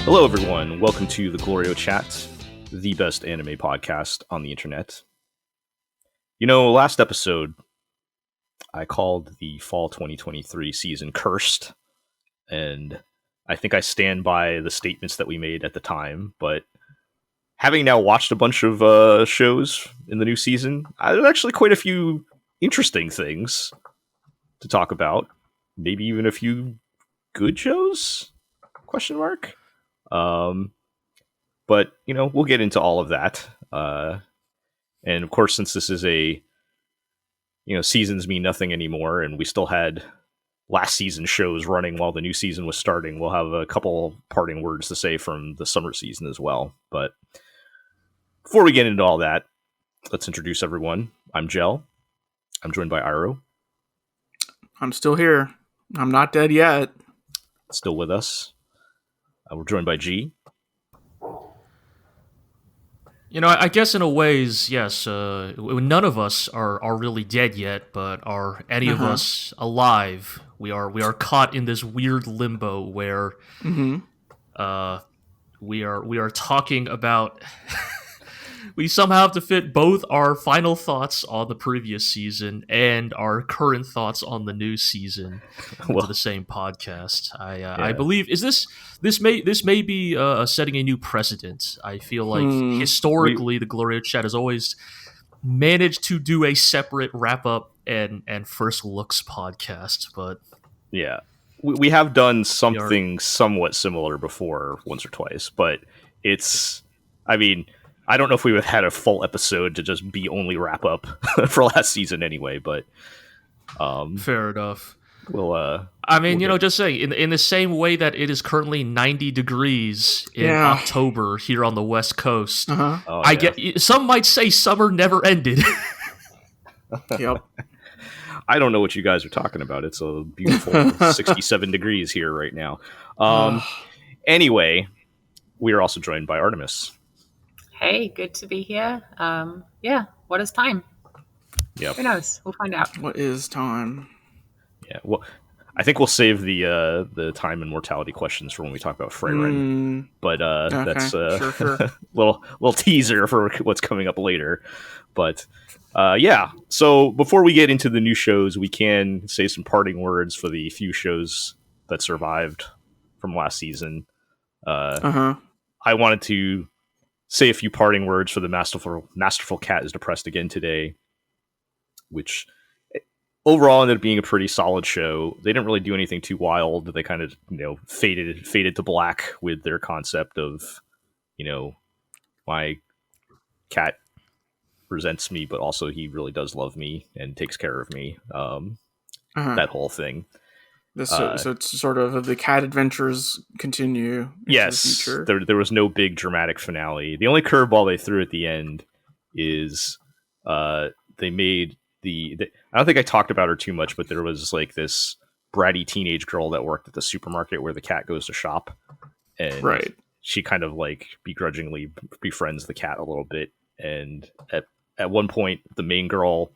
Hello, everyone. Welcome to the GLORIO Chat, the best anime podcast on the internet. You know, last episode, I called the fall 2023 season cursed, and I think I stand by the statements that we made at the time, but having now watched a bunch of shows in the new season, there's actually quite a few interesting things to talk about. Maybe even a few good shows? Question mark? But, you know, we'll get into all of that. And of course, since this is seasons mean nothing anymore, and we still had last season's shows running while the new season was starting, we'll have a couple parting words to say from the summer season as well. But before we get into all that, let's introduce everyone. I'm Jel. I'm joined by Iro. I'm still here. I'm not dead yet. Still with us. We're joined by G. You know, I guess in a ways, yes, none of us are really dead yet, but are any of us alive? We are caught in this weird limbo where we are talking about we somehow have to fit both our final thoughts on the previous season and our current thoughts on the new season into the same podcast. I believe this may be setting a new precedent. I feel like historically the GLORIO Chat has always managed to do a separate wrap up and first looks podcast, but yeah, we have done something somewhat similar before once or twice, but I don't know if we would have had a full episode to just be only wrap up for last season anyway, but fair enough. We'll just saying, in the same way that it is currently 90 degrees in October here on the West Coast, some might say summer never ended. Yep. I don't know what you guys are talking about. It's a beautiful 67 degrees here right now. Anyway, we are also joined by Artemis. Hey, good to be here. What is time? Yep. Who knows? We'll find out. What is time? Yeah, well, I think we'll save the time and mortality questions for when we talk about Frieren. But that's sure. little teaser for what's coming up later. But so before we get into the new shows, we can say some parting words for the few shows that survived from last season. I wanted to say a few parting words for the Masterful Cat is depressed again today, which overall ended up being a pretty solid show. They didn't really do anything too wild. They kind of, faded to black with their concept of, my cat resents me, but also he really does love me and takes care of me. That whole thing. So it's sort of the cat adventures continue. Yes, the future. There was no big dramatic finale. The only curveball they threw at the end is they made I don't think I talked about her too much, but there was like this bratty teenage girl that worked at the supermarket where the cat goes to shop, and she kind of like begrudgingly befriends the cat a little bit. And at one point, the main girl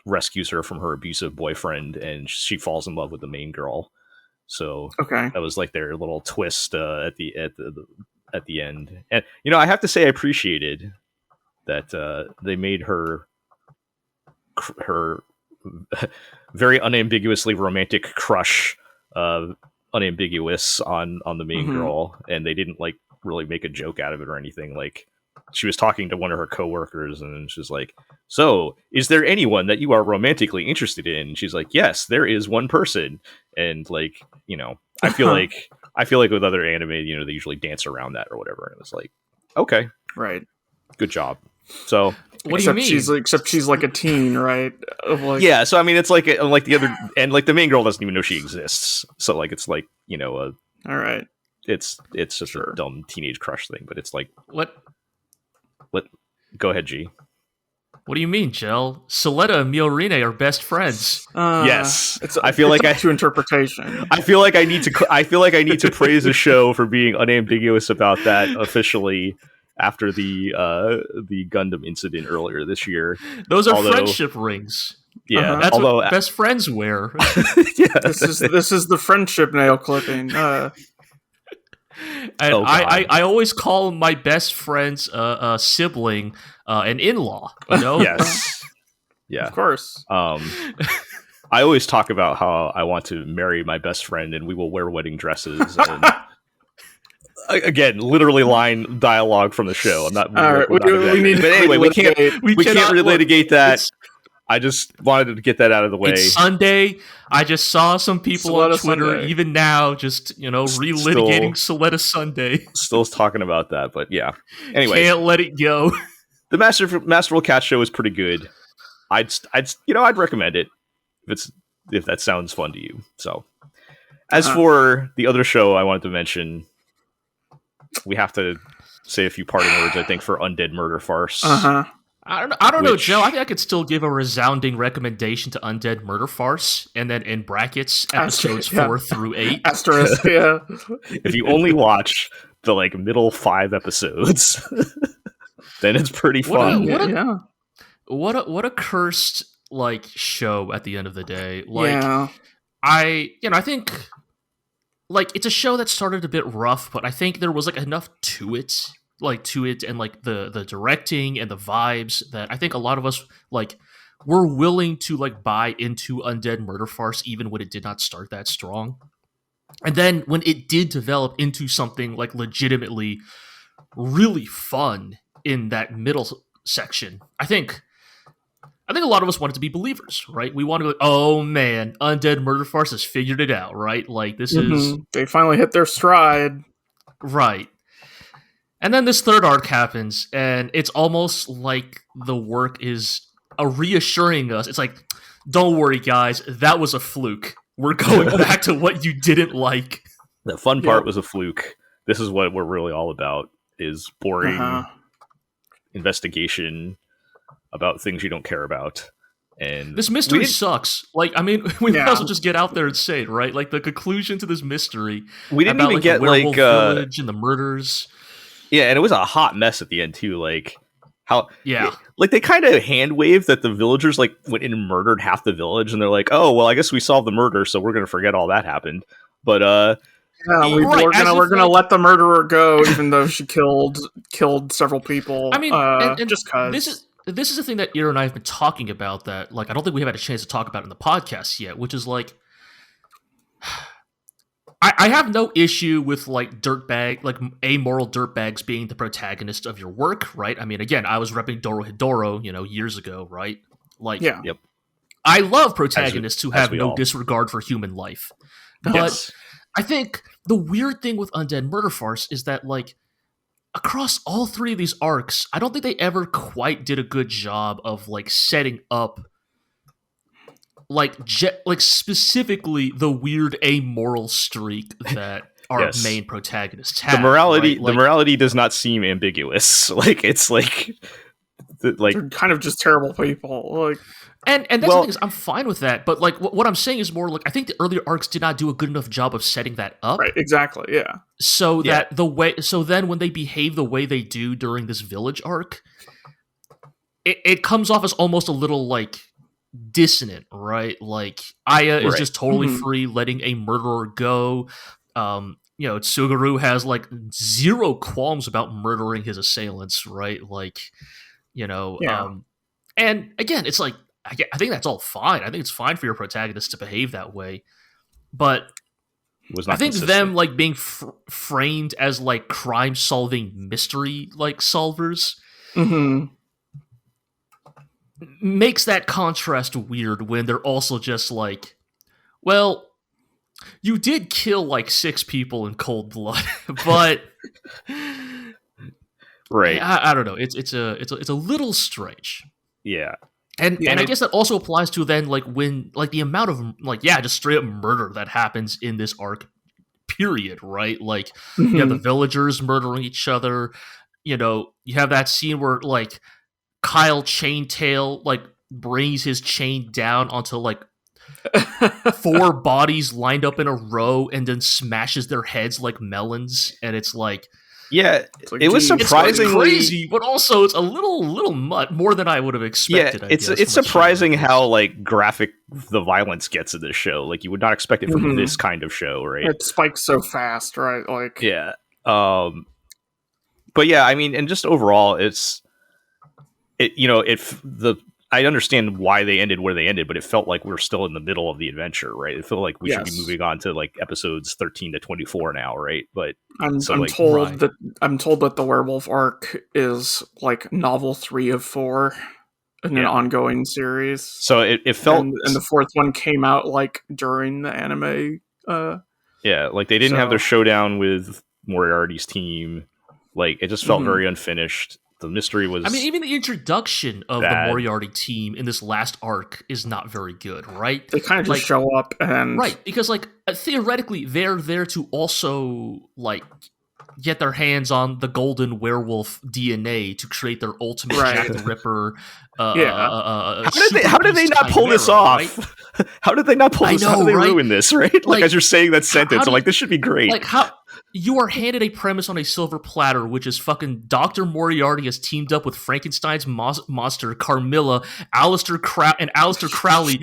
rescues her from her abusive boyfriend, and she falls in love with the main girl. So that was like their little twist at the end. And I have to say I appreciated that they made her very unambiguously romantic crush unambiguous on the main girl, and they didn't like really make a joke out of it or anything. Like, she was talking to one of her coworkers, and she's like, "So, is there anyone that you are romantically interested in?" And she's like, "Yes, there is one person." And like, I feel like with other anime, they usually dance around that or whatever. And it was like, okay, right, good job. So, what do you mean? Except she's like a teen, right? Yeah. So I mean, it's like the other, and like the main girl doesn't even know she exists. So like, it's like all right, it's just a dumb teenage crush thing. But it's like what? Go ahead, G. What do you mean, Jel? Soletta and Miorine are best friends. Yes, I feel like to interpretation. I feel like I need to praise the show for being unambiguous about that officially after the Gundam incident earlier this year. Those are friendship rings. Yeah, that's what best friends wear. Yeah, this is the friendship nail clipping. And I always call my best friend's sibling an in-law. You know? Yes. Yeah. Of course. I always talk about how I want to marry my best friend and we will wear wedding dresses. And again, literally line dialogue from the show. I'm not. All right, we need. But anyway, we can't relitigate that. I just wanted to get that out of the way. It's Sunday. I just saw some people on Twitter, Sunday. Even now, just relitigating Soletta Sunday. Still talking about that, but yeah. Anyway, can't let it go. The Masterful Cat Show is pretty good. I'd recommend it if that sounds fun to you. So, as for the other show I wanted to mention, we have to say a few parting words. I think for Undead Murder Farce. I don't know, Joe. I think I could still give a resounding recommendation to Undead Murder Farce, and then in brackets, episodes 4 through 8. Asterisk, yeah. If you only watch the middle 5 episodes, then it's pretty fun. What a cursed show at the end of the day. I think it's a show that started a bit rough, but I think there was enough to it. And the directing and the vibes that I think a lot of us were willing to buy into Undead Murder Farce even when it did not start that strong. And then when it did develop into something legitimately really fun in that middle section, I think a lot of us wanted to be believers, right? We wanted to go, oh man, Undead Murder Farce has figured it out, right? This is... They finally hit their stride. Right. And then this third arc happens, and it's almost like the work is reassuring us. It's don't worry, guys, that was a fluke. We're going back to what you didn't like. The fun part was a fluke. This is what we're really all about, is boring investigation about things you don't care about. And this mystery sucks. We might as well just get out there and say it, right? The conclusion to this mystery. We didn't even get the werewolf village and the murders. Yeah, and it was a hot mess at the end too. How? Yeah. They kind of hand waved that the villagers went in and murdered half the village, and they're like, "Oh, well, I guess we solved the murder, so we're gonna forget all that happened." But we're gonna let the murderer go, even though she killed several people. I mean, and just because this is the thing that Ira and I have been talking about that I don't think we have had a chance to talk about in the podcast yet, which is I have no issue with amoral dirtbags being the protagonist of your work, right? I mean, again, I was repping Dorohedoro, years ago, right? Yep. I love protagonists who have no disregard for human life. But I think the weird thing with Undead Murder Farce is that, across all 3 of these arcs, I don't think they ever quite did a good job of, setting up specifically the weird amoral streak that our main protagonists have. The morality does not seem ambiguous. It's they're kind of just terrible people. And that's the thing is, I'm fine with that. But what I'm saying is more I think the earlier arcs did not do a good enough job of setting that up. Right. Exactly. Yeah. So that then when they behave the way they do during this village arc, it comes off as almost a little dissonant, right? Aya is just totally free, letting a murderer go. Tsugaru has zero qualms about murdering his assailants, right? And again, it's I think that's all fine. I think it's fine for your protagonist to behave that way, but I think them being framed as crime-solving mystery solvers. Makes that contrast weird when they're also just well, you did kill 6 people in cold blood, but right. I don't know. It's a little strange. Yeah. And I guess that also applies to then when the amount of just straight up murder that happens in this arc period, right? You have the villagers murdering each other. You have that scene where Kyle Chaintail brings his chain down onto 4 bodies lined up in a row and then smashes their heads like melons, and it's it was surprisingly crazy, but also it's a little more than I would have expected. Yeah, it's surprising how graphic the violence gets in this show. You would not expect it from this kind of show, right? It spikes so fast, right? Yeah. But yeah, I mean, and just overall, I understand why they ended where they ended, but it felt like we were still in the middle of the adventure, right? It felt like we should be moving on to like episodes 13 to 24 now, right? But I'm told that the werewolf arc is like novel 3 of 4 in an ongoing series. So it felt, and the fourth one came out like during the anime. Like they didn't have their showdown with Moriarty's team. Like it just felt very unfinished. The mystery was... I mean, even the introduction of the Moriarty team in this last arc is not very good, right? They kind of just show up and... Right, because, like, theoretically, they're there to also, like, get their hands on the golden werewolf DNA to create their ultimate Jack the Ripper... How did they not pull this off? Right? How did they not pull this off? How did they ruin this, right? Like, as you're saying that sentence, I'm like, this should be great. Like, how... You are handed a premise on a silver platter, which is fucking Dr. Moriarty has teamed up with Frankenstein's monster, Carmilla, Aleister Crowley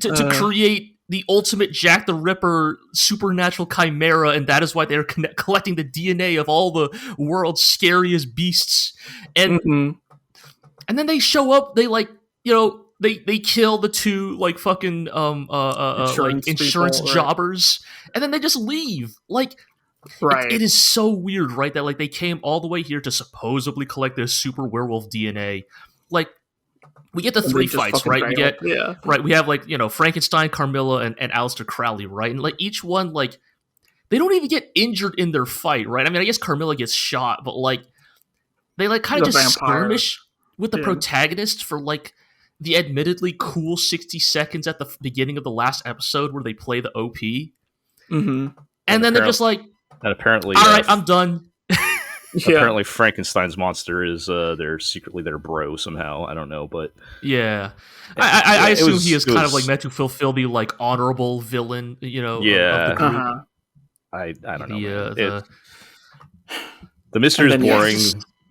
to create the ultimate Jack the Ripper supernatural chimera, and that is why they're collecting the DNA of all the world's scariest beasts. And and then they show up, they they kill the two like fucking insurance jobbers, and then they just leave. Like, right. It is so weird, right? That like they came all the way here to supposedly collect this super werewolf DNA. Like, we get the 3 fights, right? We have like, Frankenstein, Carmilla, and Aleister Crowley, right? And like each one, like, they don't even get injured in their fight, right? I mean, I guess Carmilla gets shot, but like they like kind of just skirmish with the protagonist for like the admittedly cool 60 seconds at the beginning of the last episode where they play the OP. And then they're just like, and apparently, all right, I'm done. Apparently, Frankenstein's monster is they're secretly their bro somehow. I don't know, but I assume he is kind of like meant to fulfill the like honorable villain, of the group. I don't know. The mystery is boring.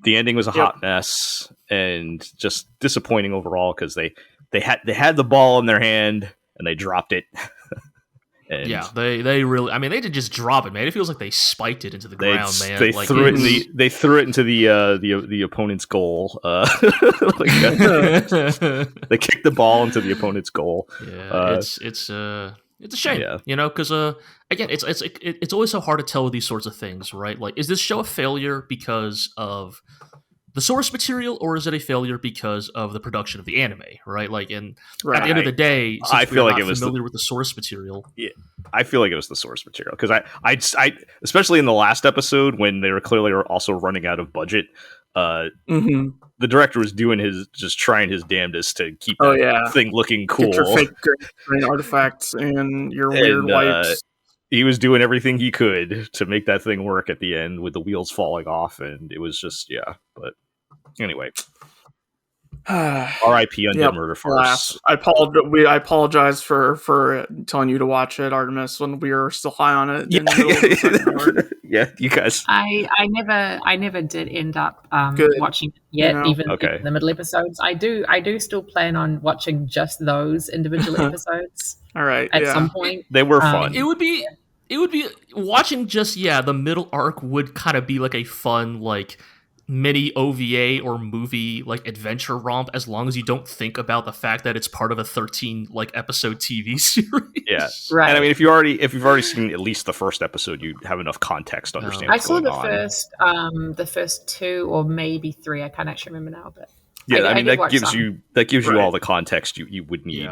The ending was a hot mess and just disappointing overall because they had the ball in their hand and they dropped it. And they really. I mean, they didn't just drop it, man. It feels like they spiked it into the ground, man. They like, threw it. They threw it into the opponent's goal. They kicked the ball into the opponent's goal. Yeah, it's a shame, because again, it's always so hard to tell with these sorts of things, right? Like, is this show a failure because of the source material, or is it a failure because of the production of the anime, right? Like, at the end of the day, since I feel like it was familiar with the source material. Yeah, I feel like it was the source material because I especially in the last episode when they were clearly also running out of budget. The director was trying his damnedest to keep that thing looking cool. Get your fake green artifacts and your weird wipes. He was doing everything he could to make that thing work at the end with the wheels falling off, and it was just But anyway, R.I.P. Undead Murder Farce. I apologize for telling you to watch it, Artemis, when we were still high on it. Yeah, you guys. I never did end up watching it yet, even in the middle episodes. I do still plan on watching just those individual episodes. All right, at some point. They were fun. It would be watching just the middle arc would kind of be like a fun like mini OVA or movie like adventure romp, as long as you don't think about the fact that it's part of a 13 like episode TV series. Yeah, right. And I mean, if you've already seen at least the first episode, you have enough context to understand. I saw the first 2 or maybe 3. I can't actually remember now, but I mean that gives you all the context you would need.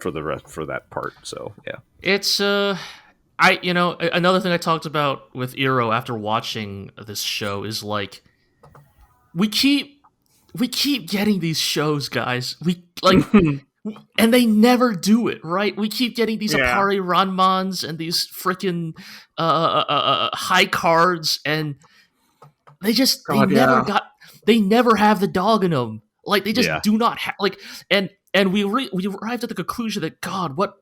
For that part. So it's another thing I talked about with Eero after watching this show is like we keep getting these shows, guys. We like and they never do it, right? We keep getting these Appare Ranmans and these freaking high cards, and they never have the dog in them. Like, they just do not have, like, and we arrived at the conclusion that, God, what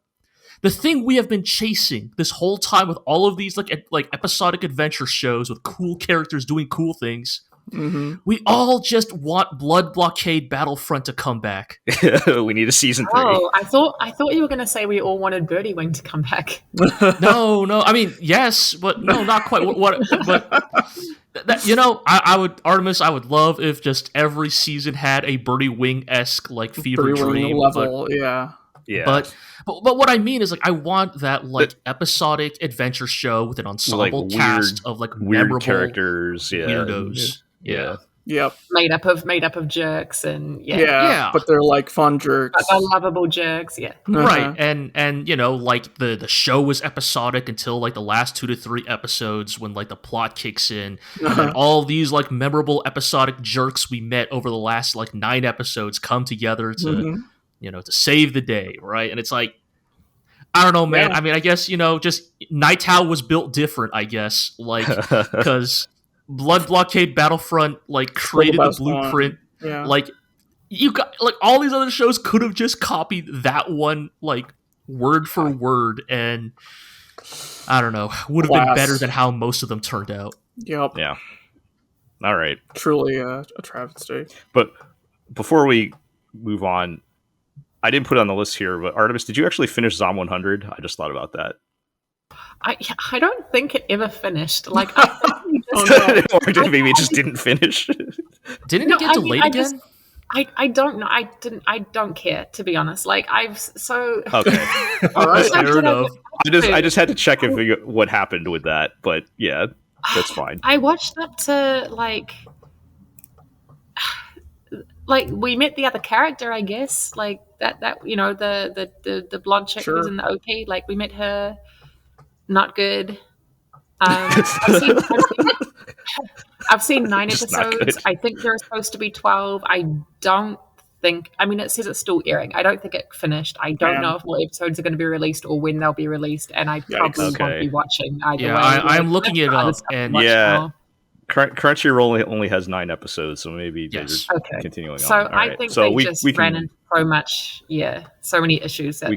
the thing we have been chasing this whole time with all of these like episodic adventure shows with cool characters doing cool things Mm-hmm. We all just want Blood Blockade Battlefront to come back. We need a season 3. Oh, I thought you were going to say we all wanted Birdie Wing to come back. No. I mean, yes, but no, not quite. I would, Artemis, I would love if just every season had a Birdie Wing-esque like fever dream level, yeah. But what I mean is, like, I want that like episodic adventure show with an ensemble cast of like weird memorable characters, weirdos. Yeah. Yep. Made up of jerks and but they're like fun jerks. But they're lovable jerks, Right. And like the show was episodic until like the last 2 to 3 episodes when like the plot kicks in. And all these like memorable episodic jerks we met over the last like 9 episodes come together to to save the day, right? And it's like, I don't know, man. I mean, I guess, just Night Owl was built different, I guess, like, because Blood Blockade Battlefront, like, created the blueprint. Yeah. Like, you got, like, all these other shows could have just copied that one, like, word for word, and I don't know, would have been better than how most of them turned out. Yep. Yeah. All right. Truly a travesty. But before we move on, I didn't put it on the list here, but Artemis, did you actually finish Zom 100? I just thought about that. I don't think it ever finished. Like, I or maybe it just didn't finish. Didn't it get delayed again? I don't know. I don't care, to be honest. Like, okay. All right, fair enough. I just had to check what happened with that, but yeah, that's fine. I watched up to like we met the other character, I guess. Like that the blonde chick who's in the OP. Like, we met her. Not good. I've seen 9 episodes. I think there are supposed to be 12. I don't think. I mean, it says it's still airing. I don't think it finished. I don't know if more episodes are going to be released or when they'll be released, and I probably won't be watching either way. I'm looking it up, and Crunchyroll only has 9 episodes, so maybe they're just continuing on. So I think they just ran into so much, so many issues that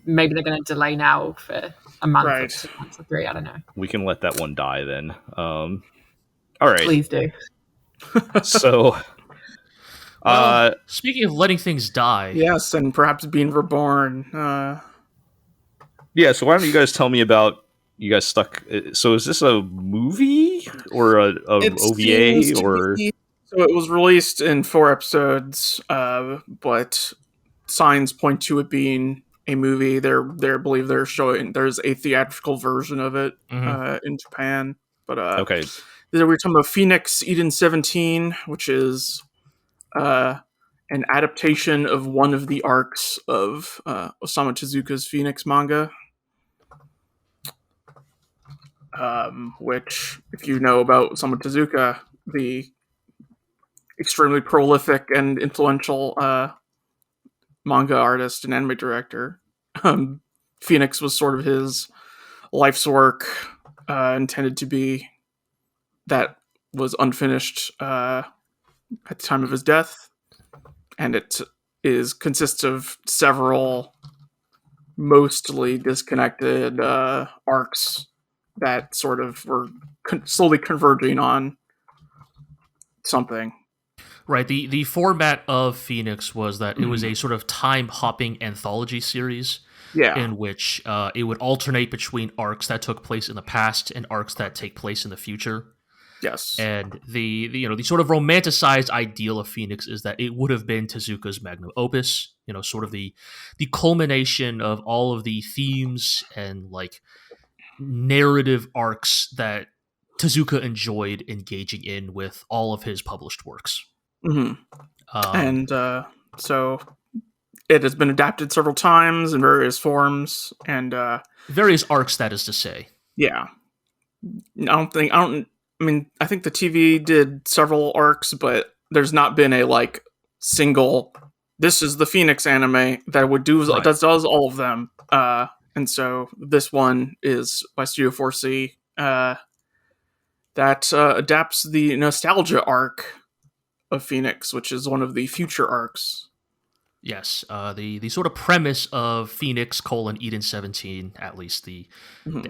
maybe they're going to delay now for a month or 2 months or 3. I don't know. We can let that one die then. All right. Please do. So, speaking of letting things die, yes, and perhaps being reborn. So why don't you guys tell me about you guys stuck? So is this a movie or a OVA or? So it was released in 4 episodes, but signs point to it being a movie. They believe they're showing there's a theatrical version of it in Japan. But we're talking about Phoenix Eden 17, which is an adaptation of one of the arcs of Osamu Tezuka's Phoenix manga. Which, if you know about Osamu Tezuka, the extremely prolific and influential manga artist and anime director, Phoenix was sort of his life's work, intended to be, that was unfinished at the time of his death, and it consists of several mostly disconnected arcs that sort of were slowly converging on something. Right. The format of Phoenix was that it was a sort of time-hopping anthology series in which it would alternate between arcs that took place in the past and arcs that take place in the future. Yes. And the sort of romanticized ideal of Phoenix is that it would have been Tezuka's magnum opus, sort of the culmination of all of the themes and like narrative arcs that Tezuka enjoyed engaging in with all of his published works. And so it has been adapted several times in various forms and various arcs, that is to say. Yeah. I think the TV did several arcs, but there's not been a like single, this is the Phoenix anime that would do that does all of them. And so this one is by Studio 4C that adapts the nostalgia arc of Phoenix, which is one of the future arcs. Yes, the sort of premise of Phoenix Eden 17, at least the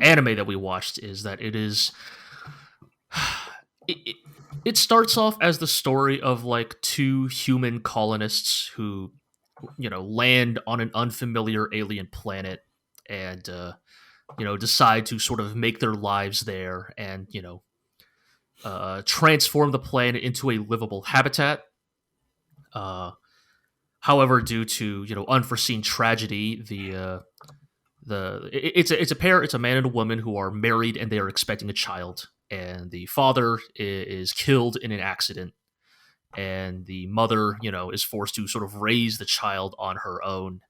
anime that we watched, is that it is it starts off as the story of like two human colonists who, land on an unfamiliar alien planet and, decide to sort of make their lives there and, transform the planet into a livable habitat. However, due to unforeseen tragedy, it's a pair, it's a man and a woman who are married and they are expecting a child, and the father is killed in an accident, and the mother is forced to sort of raise the child on her own.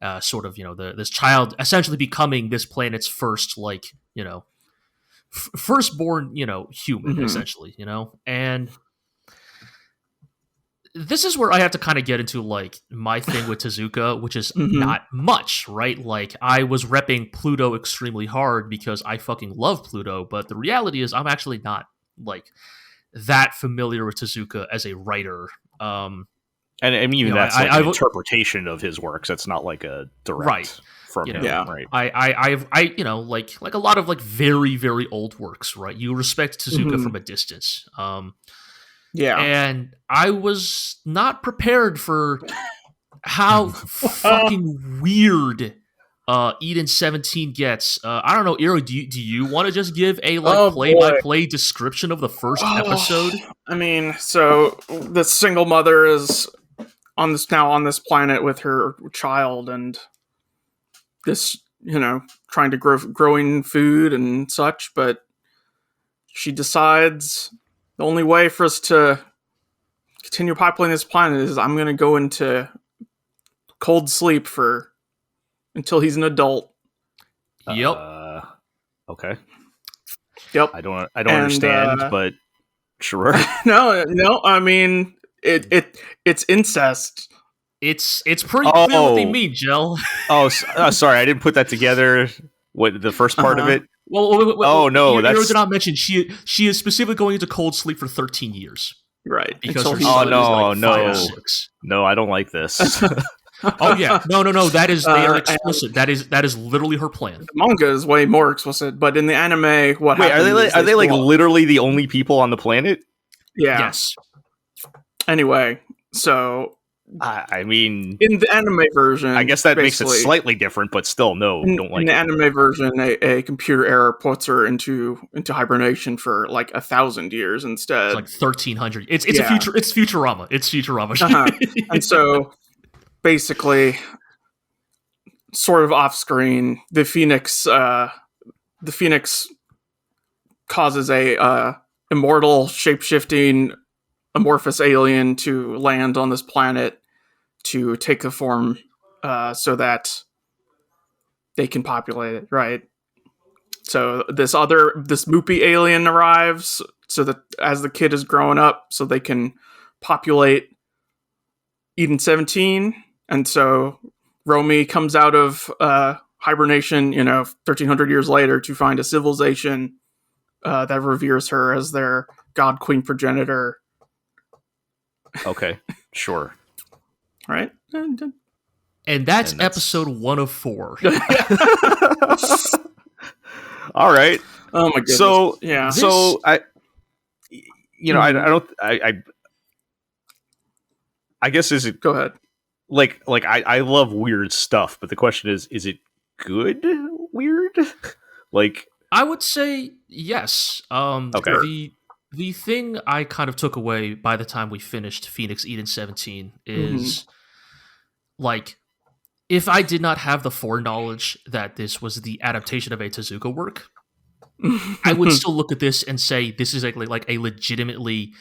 This child essentially becoming this planet's first firstborn human, essentially, and this is where I have to kind of get into like my thing with Tezuka, which is not much, right? Like I was repping Pluto extremely hard because I fucking love Pluto, but the reality is I'm actually not like that familiar with Tezuka as a writer. And I mean, even that's an interpretation of his works. That's not like a direct from him, right? I've like a lot of like very, very old works, right? You respect Tezuka from a distance. And I was not prepared for how fucking weird Eden 17 gets. I don't know, Iro, do you want to just give a play-by-play description of the first episode? I mean, so the single mother is on this planet with her child, and this, trying to growing food and such, but she decides the only way for us to continue populating this planet is I'm going to go into cold sleep until he's an adult. Yep. Okay. Yep. I don't understand, but sure. No. I mean, it's incest. It's pretty clear what they mean, Jell. Sorry, I didn't put that together. What the first part of it? Well, no, that's... did not mention she is specifically going into cold sleep for 13 years. Right. Because no, I don't like this. Oh yeah, no. That is they are explicit. That is literally her plan. The manga is way more explicit, but in the anime, are they like literally the only people on the planet? Yeah. Yes. Anyway, so I mean, in the anime version, I guess that makes it slightly different, but still, don't like it. In the anime version, a computer error puts her into hibernation for like 1,000 years instead. It's like 1,300. It's Futurama. It's Futurama. And so, basically, sort of off screen, the Phoenix causes a immortal, shape-shifting, amorphous alien to land on this planet to take the form so that they can populate it, right? So this moopy alien arrives so that as the kid is growing up so they can populate Eden 17, and so Romy comes out of hibernation 1,300 years later to find a civilization that reveres her as their god queen progenitor. Okay, sure. Right? And that's episode 1 of 4. All right. Oh my goodness. So, yeah. So I guess is it... Go ahead. Like I love weird stuff, but the question is it good weird? Like, I would say yes. Okay. The thing I kind of took away by the time we finished Phoenix Eden 17 is, like, if I did not have the foreknowledge that this was the adaptation of a Tezuka work, I would still look at this and say this is like a legitimately,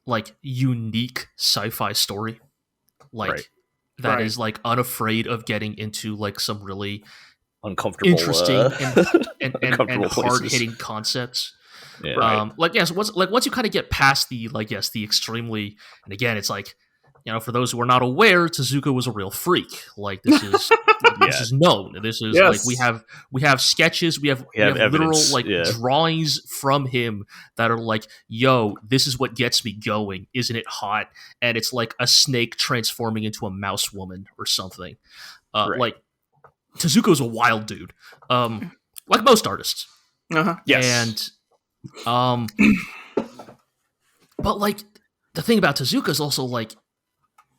like, unique sci-fi story. Like, that is, like, unafraid of getting into, like, some really uncomfortable, interesting and hard-hitting concepts. Yeah. Once you kind of get past the extremely, and again, it's like, for those who are not aware, Tezuka was a real freak. Like, this is this is known. This is like we have sketches, we have literal drawings from him that are like, yo, this is what gets me going. Isn't it hot? And it's like a snake transforming into a mouse woman or something. Like, Tezuka's a wild dude. Like most artists. Uh-huh. Yes. And But like the thing about Tezuka is also like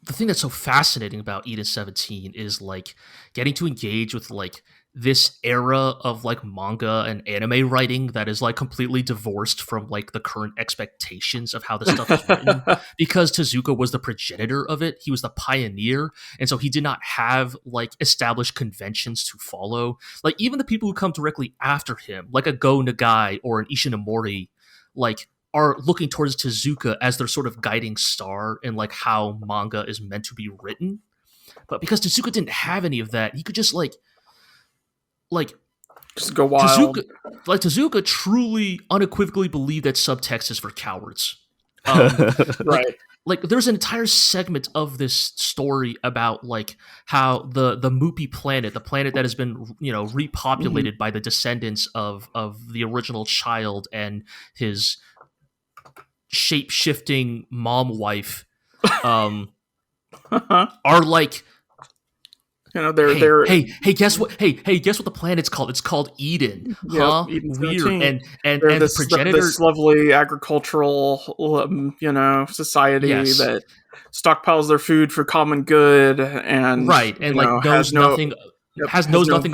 the thing that's so fascinating about Eden 17 is like getting to engage with like this era of like manga and anime writing that is like completely divorced from like the current expectations of how the stuff is written, because Tezuka was the progenitor of it. He was the pioneer, and so he did not have like established conventions to follow. Like even the people who come directly after him, like a Go Nagai or an Ishinomori, like are looking towards Tezuka as their sort of guiding star in like how manga is meant to be written. But because Tezuka didn't have any of that, he could just like just go wild. Tezuka truly unequivocally believed that subtext is for cowards. Right. Like there's an entire segment of this story about like how the Mupi planet, the planet that has been, you know, repopulated by the descendants of the original child and his shape-shifting mom wife, are like, you know, they're guess what the planet's called? It's called Eden. Eden's Weird. 13. And this, the progenitor, this lovely agricultural you know, society that stockpiles their food for common good, and right, and like knows nothing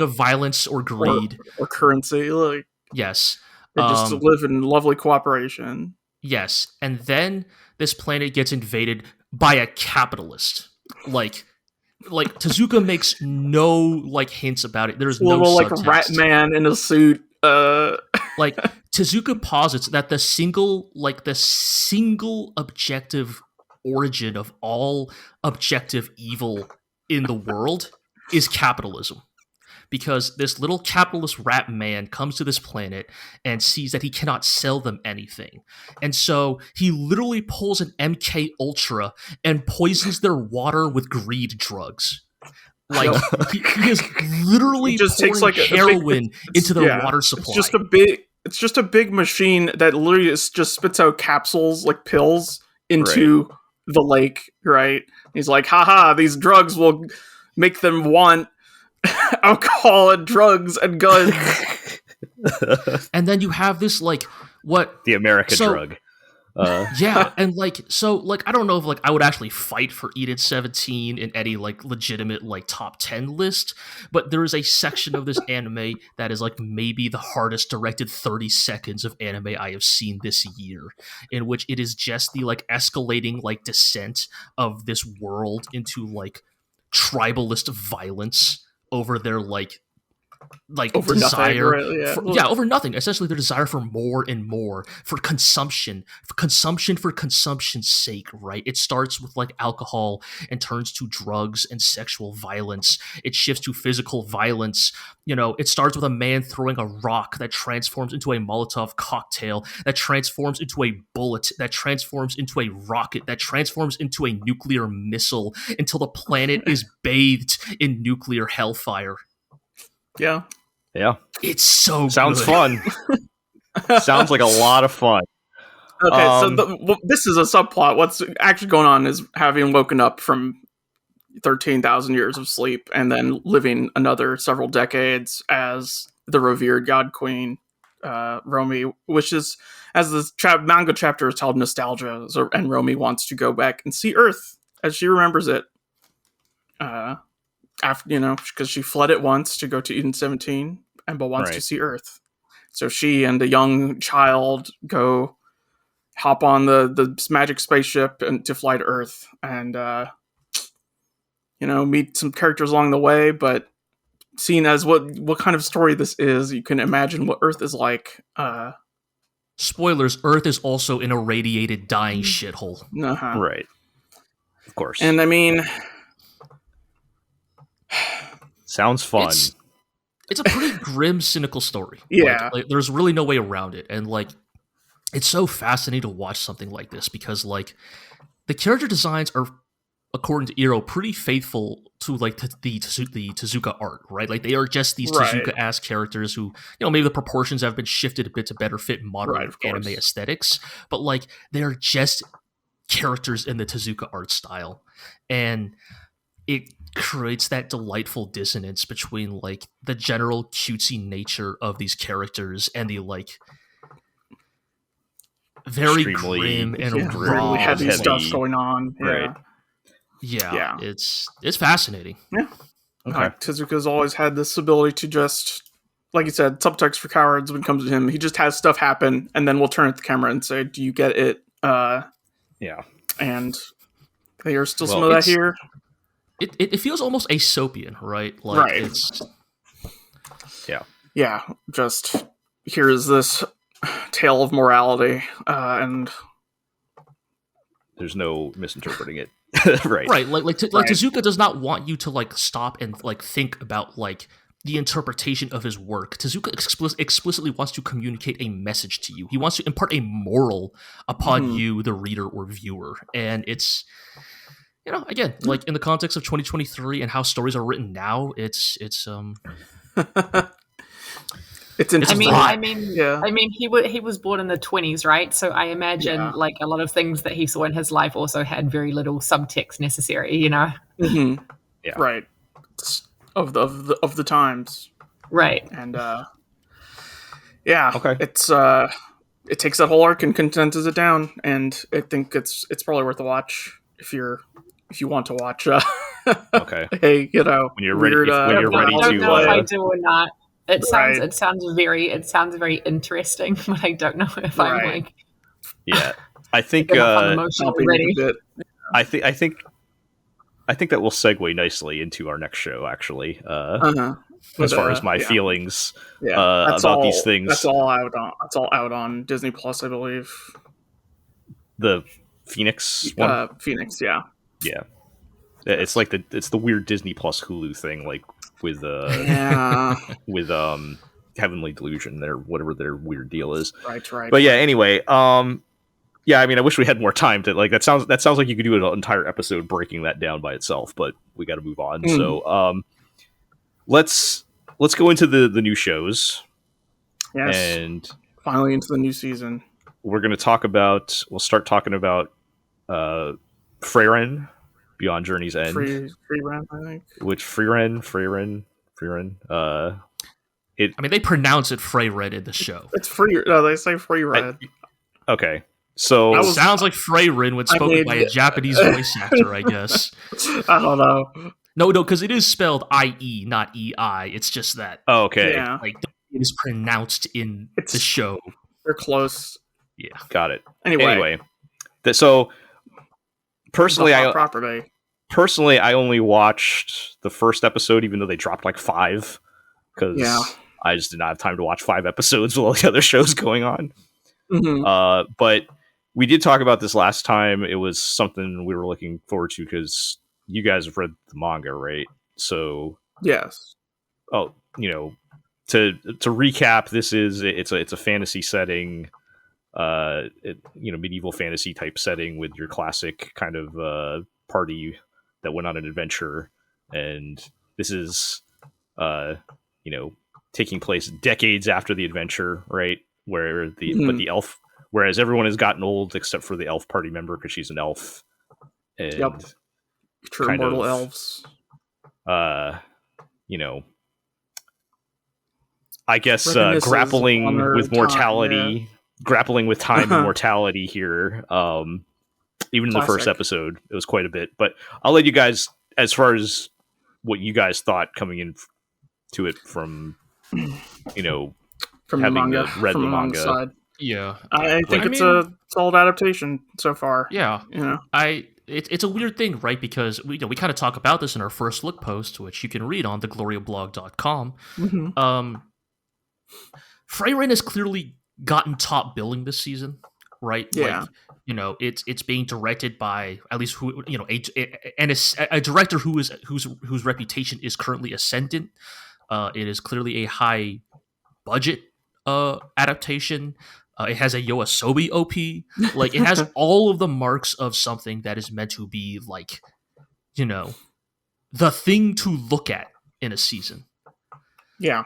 of violence or greed or currency. Like yes, they just live in lovely cooperation. Yes, and then this planet gets invaded by a capitalist. Like Tezuka makes no like hints about it. There's no subtext. Like a rat man in a suit. Like Tezuka posits that the single objective origin of all objective evil in the world is capitalism. Because this little capitalist rat man comes to this planet and sees that he cannot sell them anything. And so he literally pulls an MK Ultra and poisons their water with greed drugs. Like, he is literally pouring like heroin into their water supply. It's just a big machine that literally just spits out capsules, like pills, into the lake, right? He's like, haha, these drugs will make them want alcohol and drugs and guns. And then you have this like what the America drug. Yeah, and like so like I don't know if like I would actually fight for Eden 17 in any like legitimate like top 10 list, but there is a section of this anime that is like maybe the hardest directed 30 seconds of anime I have seen this year, in which it is just the like escalating like descent of this world into like tribalist violence over their like over desire nothing, right? over nothing, essentially their desire for more and more, for consumption's sake, right? It starts with like alcohol and turns to drugs and sexual violence. It shifts to physical violence. You know, it starts with a man throwing a rock that transforms into a Molotov cocktail, that transforms into a bullet, that transforms into a rocket, that transforms into a nuclear missile, until the planet is bathed in nuclear hellfire. Yeah. It's so sounds good. Fun. Sounds like a lot of fun. Okay, so this is a subplot. What's actually going on is having woken up from 13,000 years of sleep and then living another several decades as the revered god queen, Romy, which is, as the manga chapter is called, nostalgia, and Romy wants to go back and see Earth as she remembers it. After, you know, because she fled it once to go to Eden 17, but wants to see Earth. So she and a young child go hop on the magic spaceship and to fly to Earth, and you know, meet some characters along the way. But seeing as what kind of story this is, you can imagine what Earth is like. Spoilers: Earth is also an irradiated, dying shithole. Right. Of course. And I mean, sounds fun. It's a pretty grim, cynical story. Yeah. Like, there's really no way around it. And like, it's so fascinating to watch something like this because like the character designs are, according to Iro, pretty faithful to like the Tezuka art, right? Like they are just these Tezuka-ass characters who, you know, maybe the proportions have been shifted a bit to better fit modern anime aesthetics, but like they're just characters in the Tezuka art style. And it creates that delightful dissonance between like the general cutesy nature of these characters and the like very extremely grim and Yeah, raw, really heavy heavy. stuff going on. Yeah. Right. Yeah, it's fascinating. Yeah. Okay. Like, Tezuka's always had this ability to just, like you said, subtext for cowards when it comes to him. He just has stuff happen, and then we'll turn at the camera and say, do you get it? Yeah. And there's still Well, some of that here. It feels almost Aesopian, right? Like Right. it's Yeah, just here's this tale of morality, and There's no misinterpreting it. Right. right. Like Right. Tezuka does not want you to like stop and like think about like the interpretation of his work. Tezuka explicitly wants to communicate a message to you. He wants to impart a moral upon you, the reader or viewer, and it's. Again, like in the context of 2023 and how stories are written now, it's it's interesting. I mean, he was born in the 20s, right? So I imagine like a lot of things that he saw in his life also had very little subtext necessary, Mm-hmm. Yeah. Right. It's of the times. Right. And Okay. it's it takes that whole arc and condenses it down, and I think it's probably worth a watch if you want to watch. Okay. Hey, When you're ready, weird, when you're ready I don't to. know if I do or not. It Right. sounds very interesting, but I don't know if I'm Right. like Yeah. I think. emotionally ready. I think that will segue nicely into our next show. Actually, as far as my feelings about these things. That's all out on Disney Plus, I believe. The Phoenix one. Phoenix, yeah. Yeah. It's like it's the weird Disney Plus Hulu thing, like with with Heavenly Delusion, whatever their weird deal is. Right. But yeah, anyway, yeah, I mean, I wish we had more time to like. That sounds like you could do an entire episode breaking that down by itself, but we got to move on. So, let's go into the new shows. Yes. And finally into the new season. We're going to we'll start talking about Frieren, Beyond Journey's End. Frieren, I think. Which Frieren. I mean, they pronounce it Frieren in the show. It's free. No, they say Frieren. Okay. So it sounds like Frieren when spoken by a Japanese voice actor, I guess. I don't know. No, because it is spelled I-E, not E-I. It's just that. Oh, okay. Yeah. Like, it is pronounced in the show. They're close. Yeah. Got it. Anyway. So, personally, I only watched the first episode, even though they dropped like 5. Because I just did not have time to watch 5 episodes with all the other shows going on. Mm-hmm. But we did talk about this last time. It was something we were looking forward to because you guys have read the manga, right? So yes. Oh, to recap, it's a fantasy setting, medieval fantasy type setting with your classic kind of party that went on an adventure, and this is taking place decades after the adventure, right? Where whereas everyone has gotten old except for the elf party member because she's an elf. And true immortal elves. I guess grappling with mortality, grappling with time and mortality here. Even in the first episode, it was quite a bit. But I'll let you guys, as far as what you guys thought coming in to it from having read the manga side. Yeah, I think it's a solid adaptation so far. Yeah, it's a weird thing, right? Because we kind of talk about this in our first look post, which you can read on theglorioblog.com. Mm-hmm. Frieren has clearly gotten top billing this season, right? Yeah. Like, it's being directed by at least a director whose reputation is currently ascendant. It is clearly a high budget adaptation. It has a Yoasobi OP. Like, it has all of the marks of something that is meant to be, like, the thing to look at in a season. Yeah.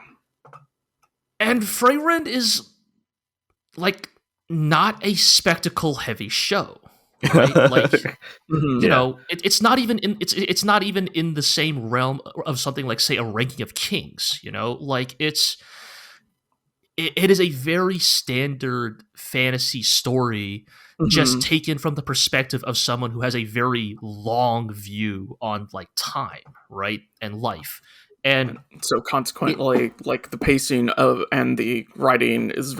And Frieren is, like, not a spectacle-heavy show. Right? Like, it's not even it's not even in the same realm of something like, say, a Ranking of Kings. Like, it is a very standard fantasy story, just taken from the perspective of someone who has a very long view on like time, right, and life. And so consequently, like the pacing of and the writing is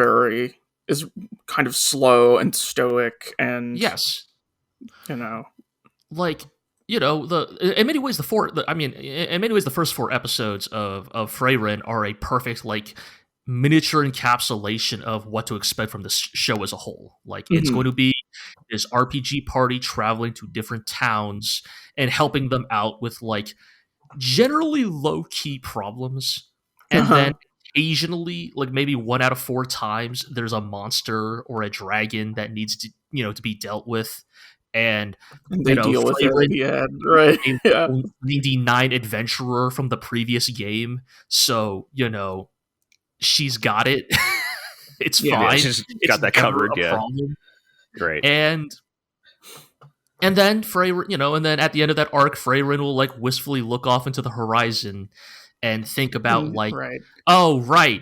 kind of slow and stoic, and yes, like in many ways the first 4 episodes of Frieren are a perfect like miniature encapsulation of what to expect from the show as a whole. Like it's going to be this RPG party traveling to different towns and helping them out with like generally low-key problems, and then occasionally, like maybe 1 out of 4 times, there's a monster or a dragon that needs to to be dealt with, and they deal with it. Yeah, right. Yeah, 99 adventurer from the previous game, so she's got it. It's fine. Yeah, she's got that covered. Yeah, great. And then Frieren, and then at the end of that arc, Frieren will like wistfully look off into the horizon and think about like, oh right,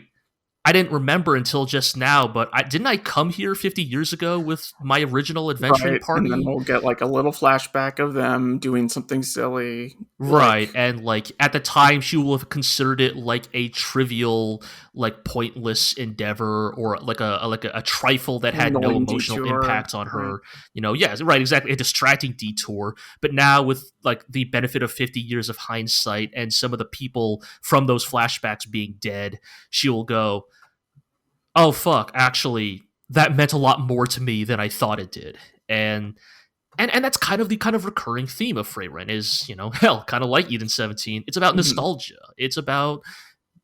I didn't remember until just now, but didn't I come here 50 years ago with my original adventuring party? And then we'll get like a little flashback of them doing something silly. Right, and like at the time she will have considered it like a trivial, like pointless endeavor, or like a trifle that had no emotional impact on her. Yes, right, exactly, a distracting detour. But now with like the benefit of 50 years of hindsight and some of the people from those flashbacks being dead, she will go, oh fuck, actually that meant a lot more to me than I thought it did. And that's kind of the recurring theme of Frieren is, hell, kind of like Eden 17. It's about nostalgia. It's about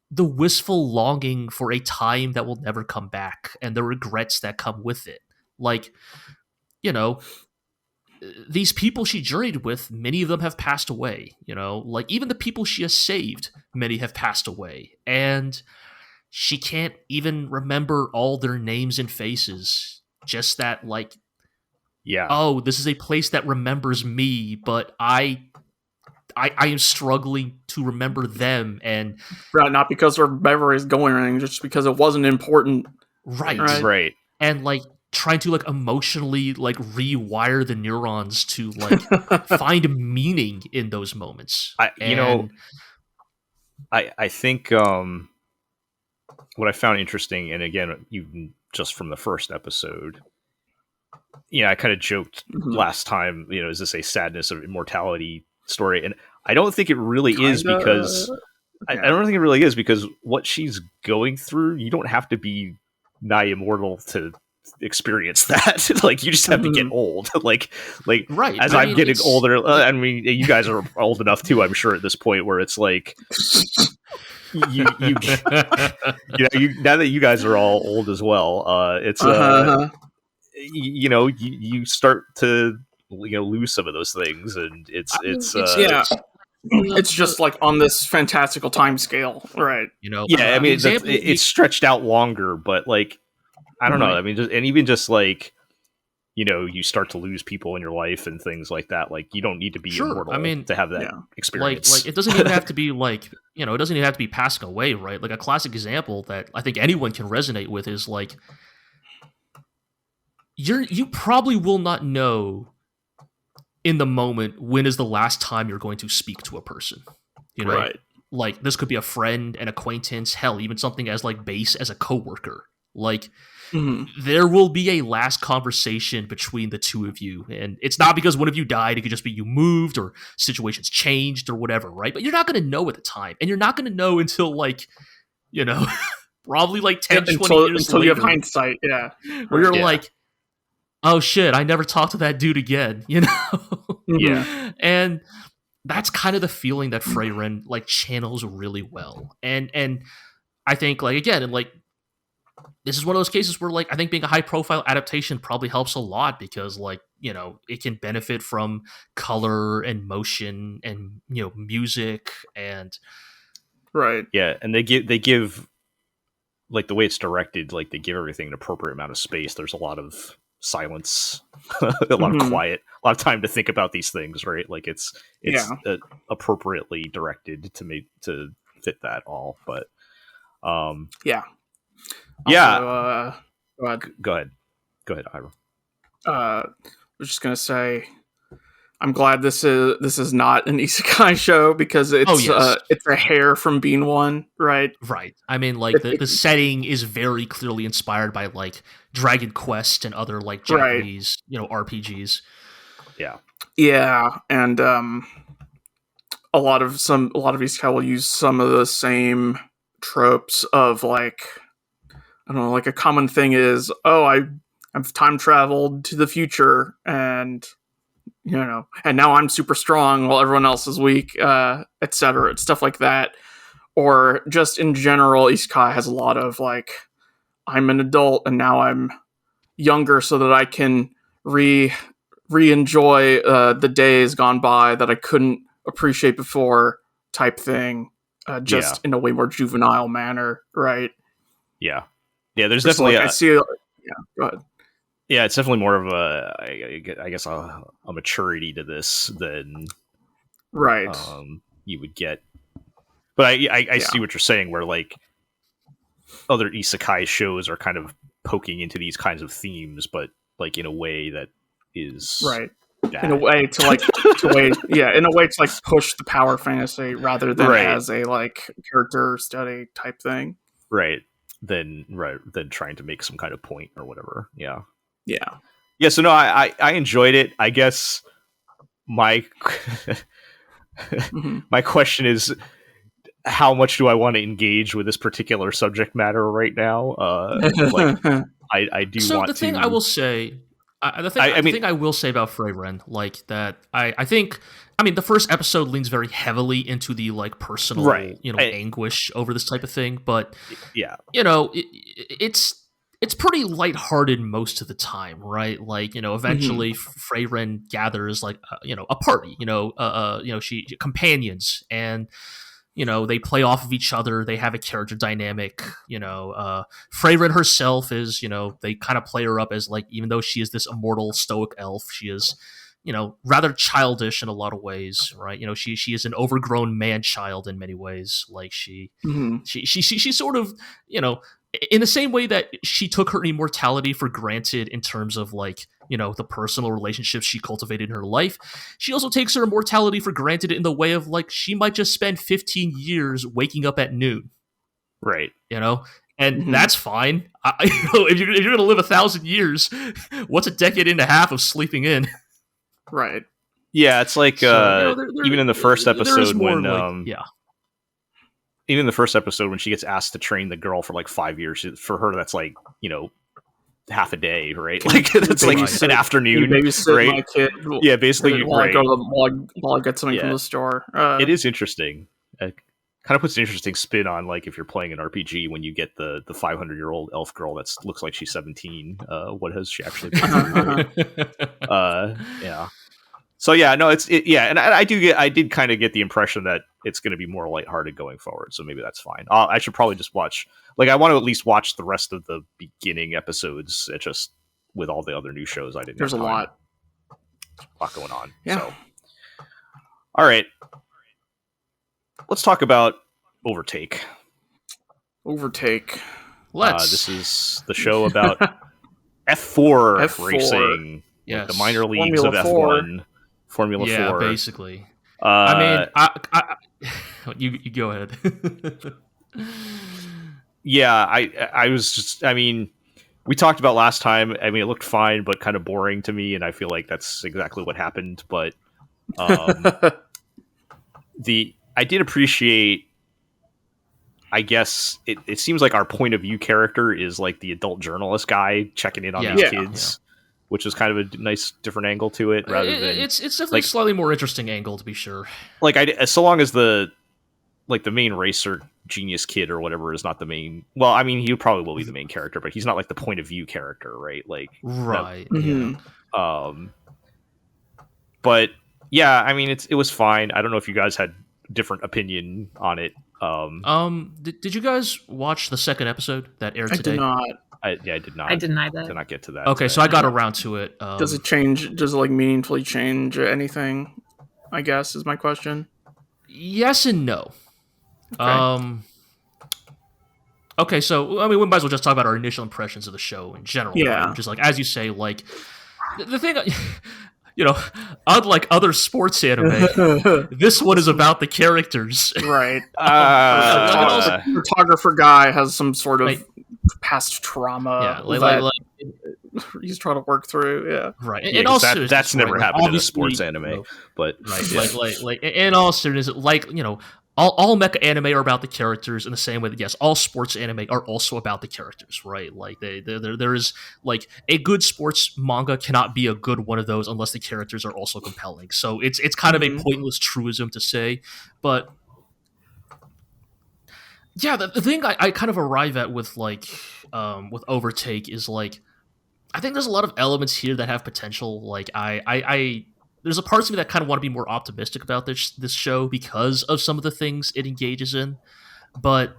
the wistful longing for a time that will never come back and the regrets that come with it. Like, these people she journeyed with, many of them have passed away, like even the people she has saved, many have passed away. And she can't even remember all their names and faces. Just that, like, oh, this is a place that remembers me, but I am struggling to remember them, and not because her memory is going wrong, just because it wasn't important. Right. And like trying to like emotionally like rewire the neurons to like find meaning in those moments. I think what I found interesting, and again, even just from the first episode, I kind of joked last time, is this a sadness of immortality story? And I don't think it really is, because I don't think it really is, because what she's going through, you don't have to be nigh immortal to experience that. Like, you just have to get old. like right. As I'm getting older, you guys are old enough too, I'm sure, at this point, where it's like you now that you guys are all old as well, it's you start to lose some of those things, and it's just like on this fantastical time scale, right? It's stretched out longer, but like I don't know. I mean, even just like you start to lose people in your life and things like that. Like, you don't need to be immortal to have that experience. Like it doesn't even have to be like it doesn't even have to be passing away, right? Like a classic example that I think anyone can resonate with is like you probably will not know in the moment when is the last time you're going to speak to a person. Right. Like this could be a friend, an acquaintance, hell, even something as like base as a coworker. Like there will be a last conversation between the two of you, and it's not because one of you died. It could just be you moved or situations changed or whatever, right? But you're not going to know at the time, and you're not going to know until like probably like 10, 20 years until later, you have hindsight, where you're like, oh shit, I never talked to that dude again, And that's kind of the feeling that Frieren like channels really well. And I think like again, and like this is one of those cases where like I think being a high profile adaptation probably helps a lot, because like, it can benefit from color and motion and music and right. Yeah, and they give like the way it's directed, like they give everything an appropriate amount of space. There's a lot of silence, a lot of quiet, a lot of time to think about these things, right? Like it's appropriately directed to fit that all. But Yeah. Also, Go ahead, Ira. I was just gonna say, I'm glad this is not an isekai show because it's a hair from being one, right? Right. I mean, like the setting is very clearly inspired by like Dragon Quest and other like Japanese, RPGs. Yeah. Yeah, and a lot of isekai will use some of the same tropes of like, I don't know, like a common thing is, I've time traveled to the future and and now I'm super strong while everyone else is weak, etc. Stuff like that. Or just in general, isekai has a lot of like, I'm an adult and now I'm younger so that I can re-enjoy the days gone by that I couldn't appreciate before type thing, in a way more juvenile manner, right? Yeah. There's definitely I see. Yeah, go ahead. Yeah, it's definitely more of I guess a maturity to this than right you would get. But I see what you're saying, where like other isekai shows are kind of poking into these kinds of themes, but like in a way that is right. bad. In a way to push the power fantasy rather than as a like character study type thing. Right. Than trying to make some kind of point or whatever. Yeah. Yeah. So no, I enjoyed it. I guess my my question is, how much do I want to engage with this particular subject matter right now? Like, I do so want to. The thing I will say about Frieren, like that, I think, I mean, the first episode leans very heavily into the like personal, anguish over this type of thing, but it's pretty lighthearted most of the time, right? Like, eventually Frieren gathers like a party, she companions, and they play off of each other. They have a character dynamic. Frieren herself is, they kind of play her up as like, even though she is this immortal stoic elf, she is, rather childish in a lot of ways, right? She is an overgrown man-child in many ways. Like she sort of, in the same way that she took her immortality for granted in terms of like, the personal relationships she cultivated in her life, she also takes her immortality for granted in the way of like, she might just spend 15 years waking up at noon. Right. And that's fine. If you're going to live 1,000 years, what's a decade and a half of sleeping in? Right. Yeah, it's like even in the first episode when even in the first episode when she gets asked to train the girl for like 5 years, for her that's like, half a day, right? Like it's like an afternoon. Babysit my kid. Yeah, basically. While I get something from the store. It is interesting. It kind of puts an interesting spin on like if you're playing an RPG when you get the 500-year-old elf girl that looks like she's 17. What has she actually been through? Yeah. So yeah, no, and I did kind of get the impression that it's going to be more lighthearted going forward. So maybe that's fine. I should probably just watch. Like, I want to at least watch the rest of the beginning episodes. Just with all the other new shows, I didn't. There's a lot going on. Yeah. So. All right. Let's talk about Overtake. This is the show about F4 racing. Yes. The minor leagues Formula of F1. Formula 4. Yeah, basically. I mean, you go ahead. Yeah, I was just, I mean, we talked about last time. I mean, it looked fine, but kind of boring to me, and I feel like that's exactly what happened. But I did appreciate, I guess, it seems like our point of view character is like the adult journalist guy checking in on these kids. Yeah. Which is kind of a nice different angle to it, rather than it's definitely a slightly more interesting angle, to be sure. Like so long as the main racer genius kid or whatever is not the main. Well, I mean, he probably will be the main character, but he's not like the point of view character, right? Like right. But yeah, I mean, it was fine. I don't know if you guys had different opinion on it. Did you guys watch the second episode that aired today? I did not. I did not. I didn't either. Did not get to that. Okay, so I got around to it. Does it change? Does it like meaningfully change anything? I guess is my question. Yes and no. Okay. Okay, so I mean, we might as well just talk about our initial impressions of the show in general. Yeah. Right? Which is like, as you say, like the thing, unlike other sports anime, this one is about the characters. Right. The photographer guy has some sort of past trauma. Yeah, he's trying to work through. Yeah. Right. Yeah, that's never happened in a sports anime. But in all seriousness, all mecha anime are about the characters in the same way that, yes, all sports anime are also about the characters, right? Like there is like a good sports manga cannot be a good one of those unless the characters are also compelling. So it's kind of a pointless truism to say, but yeah, the thing I kind of arrive at with with Overtake is like, I think there's a lot of elements here that have potential. Like there's a part of me that kind of want to be more optimistic about this show because of some of the things it engages in. But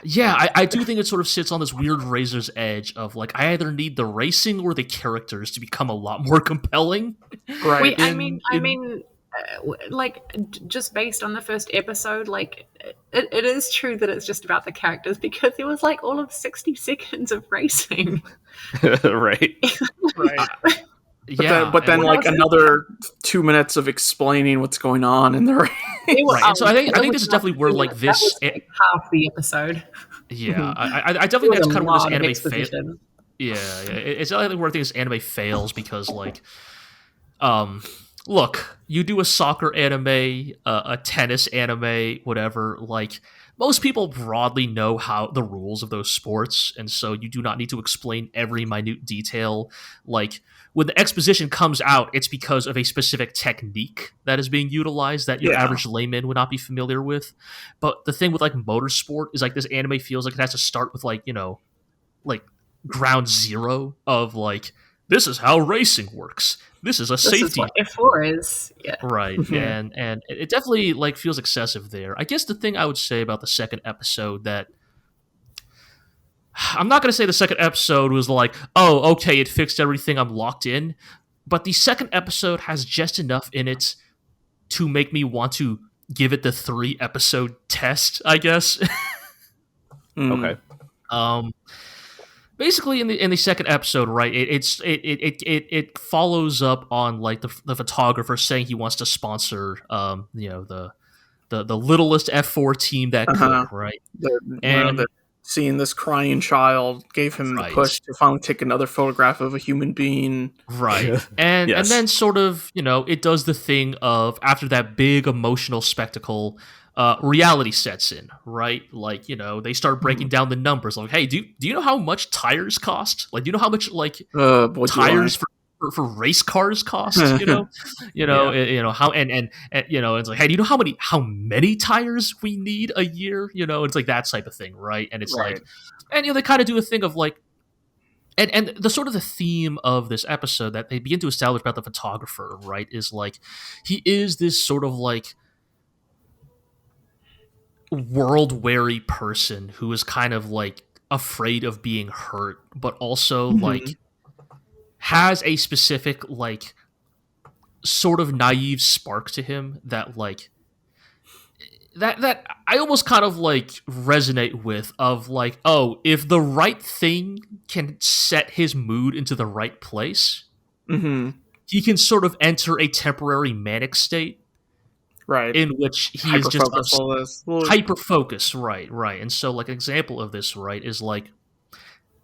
yeah, I do think it sort of sits on this weird razor's edge of like, I either need the racing or the characters to become a lot more compelling. Right. Wait, like, just based on the first episode, like it is true that it's just about the characters, because it was like all of 60 seconds of racing. Right. But then like another 2 minutes of explaining what's going on in the race. Right. So I think this is definitely where like this was like half the episode. Yeah, I definitely think that's kind of where this anime fails. Yeah, it's definitely where I think this anime fails because like, look, you do a soccer anime, a tennis anime, whatever, like, most people broadly know how the rules of those sports, and so you do not need to explain every minute detail. Like, when the exposition comes out, it's because of a specific technique that is being utilized that your average layman would not be familiar with. But the thing with, like, motorsport is, like, this anime feels like it has to start with, like, like, ground zero of, like, this is how racing works. This is a safety. This is what F4 is. Yeah. Right. And it definitely like feels excessive there. I guess the thing I would say about the second episode that I'm not going to say the second episode was like, oh, okay, it fixed everything, I'm locked in. But the second episode has just enough in it to make me want to give it the 3-episode test, I guess. Okay. Basically, in the second episode, right, it follows up on like the photographer saying he wants to sponsor the littlest F4 team that could, right? Seeing this crying child gave him the push to finally take another photograph of a human being. Right. And then sort of, it does the thing of, after that big emotional spectacle, reality sets in, right? Like, they start breaking down the numbers. Like, hey, do you know how much tires cost? Like, do you know how much tires for race cars cost? How and it's like, hey, do you know how many tires we need a year? It's like that type of thing, right? And it's like, and they kind of do a thing of like, and the sort of the theme of this episode that they begin to establish about the photographer, right, is like, he is this sort of like world-weary person who is kind of like afraid of being hurt, but also like has a specific like sort of naive spark to him that like that I almost kind of like resonate with, of like, oh, if the right thing can set his mood into the right place, he can sort of enter a temporary manic state. Right. In which he is just hyper-focused, right. And so, like, an example of this, right, is like,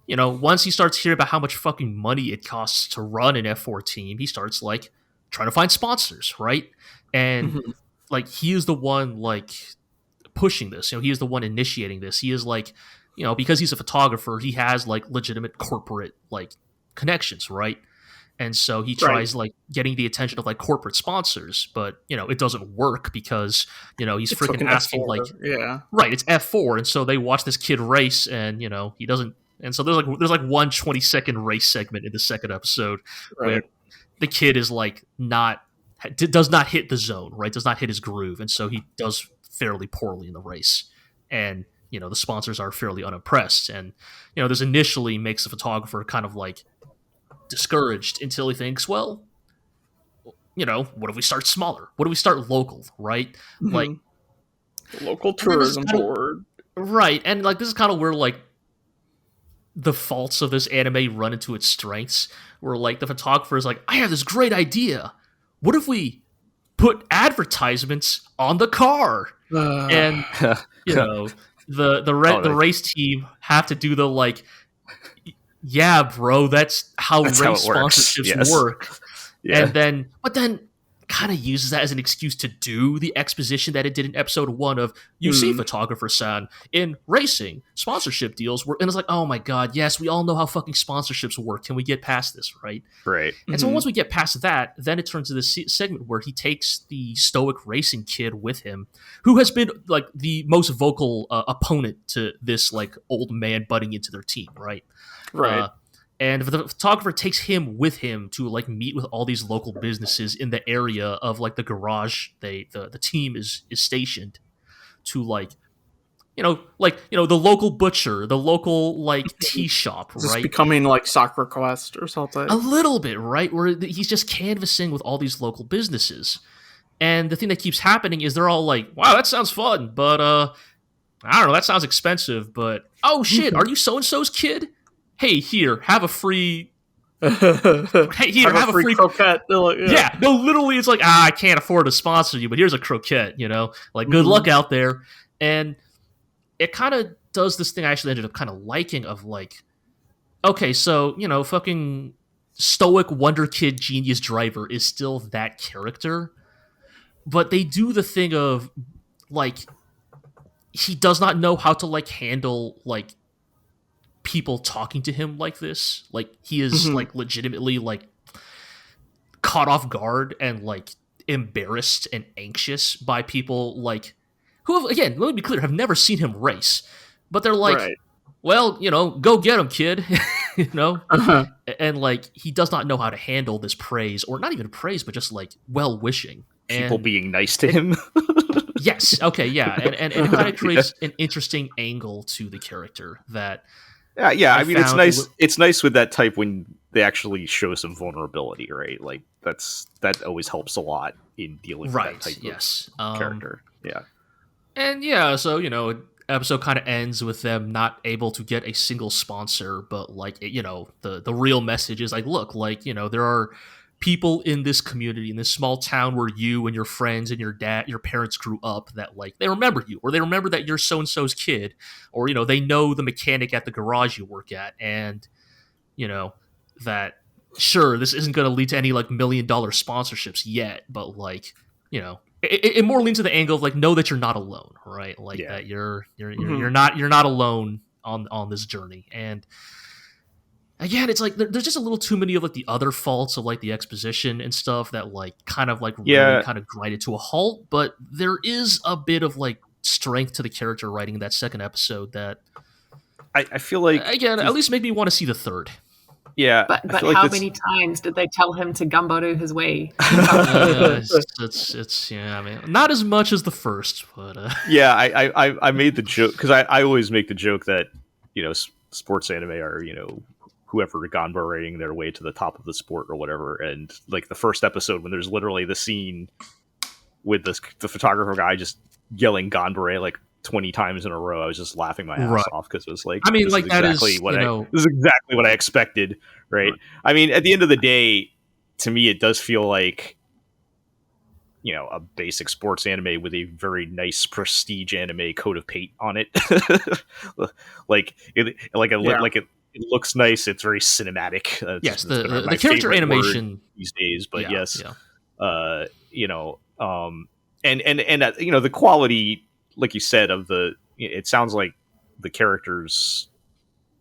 once he starts hearing about how much fucking money it costs to run an F4 team, he starts, like, trying to find sponsors, right? And, like, he is the one, like, pushing this. He is the one initiating this. He is, like, because he's a photographer, he has, like, legitimate corporate, like, connections, right? And so he tries like getting the attention of like corporate sponsors, but it doesn't work because he's freaking asking F4, like it's F4, and so they watch this kid race, and he doesn't, and so there's like 1 20-second race segment in the second episode where the kid is like does not hit the zone, right, does not hit his groove, and so he does fairly poorly in the race, and the sponsors are fairly unimpressed, and this initially makes the photographer kind of like discouraged until he thinks, well, what if we start smaller? What if we start local, right? Like, Local tourism board. Right, and like this is kind of where like the faults of this anime run into its strengths, where like the photographer is like, I have this great idea. What if we put advertisements on the car? And you know, the race team have to do the like, yeah, bro, that's how race sponsorships work. Yeah. But then kind of uses that as an excuse to do the exposition that it did in episode 1 of, you see, photographer-san, in racing, sponsorship deals work. And it's like, oh my god, yes, we all know how fucking sponsorships work. Can we get past this, right? Right. And so once we get past that, then it turns to this segment where he takes the stoic racing kid with him, who has been like the most vocal opponent to this like old man butting into their team, right? Right. And the photographer takes him with him to like meet with all these local businesses in the area of like the garage the team is stationed, to like the local butcher, the local like tea shop, right? Just becoming like Soccer Quest or something. A little bit, right? Where he's just canvassing with all these local businesses. And the thing that keeps happening is they're all like, wow, that sounds fun, but I don't know, that sounds expensive, but oh shit, are you so-and-so's kid? Hey, here, have a free. Hey, here, have a free croquette. Yeah, no, literally, it's like, I can't afford to sponsor you, but here's a croquette. You know, like good luck out there. And it kind of does this thing I actually ended up kind of liking of like, okay, so fucking stoic wonder kid genius driver is still that character, but they do the thing of like he does not know how to like handle like people talking to him like this. Like he is like legitimately like caught off guard and like embarrassed and anxious by people like who have, again, let me be clear, have never seen him race, but they're like, right. Well, go get him, kid. And like he does not know how to handle this praise, or not even praise, but just like well-wishing. People being nice to him. Yes. Okay. Yeah. And it kind of creates an interesting angle to the character that. Yeah. I mean, it's nice. It's nice with that type when they actually show some vulnerability, right? Like that always helps a lot in dealing with that type of character. Yeah. And yeah, so episode kind of ends with them not able to get a single sponsor, but like the real message is like, look, like there are people in this community, in this small town where you and your friends and your parents grew up, that like they remember you, or they remember that you're so-and-so's kid, or they know the mechanic at the garage you work at, and that sure, this isn't going to lead to any like $1 million sponsorships yet, but like it more leans to the angle of like, know that you're not alone, right? Like that you're not alone on this journey. And again, it's like there's just a little too many of like the other faults of like the exposition and stuff that like kind of like really kind of grind it to a halt. But there is a bit of like strength to the character writing in that second episode that I feel like again at least made me want to see the third. Yeah, but how many times did they tell him to gumbo his way? It's I mean, not as much as the first, but yeah, I made the joke because I always make the joke that sports anime are whoever ganbareing their way to the top of the sport or whatever, and like the first episode when there's literally the scene with the photographer guy just yelling ganbare like 20 times in a row, I was just laughing my ass off because it was like, I mean, like that exactly this is exactly what I expected, right? I mean, at the end of the day, to me, it does feel like a basic sports anime with a very nice prestige anime coat of paint on it. It looks nice. It's very cinematic. Yes, the character animation these days, but and the quality, like you said, of it sounds like the characters,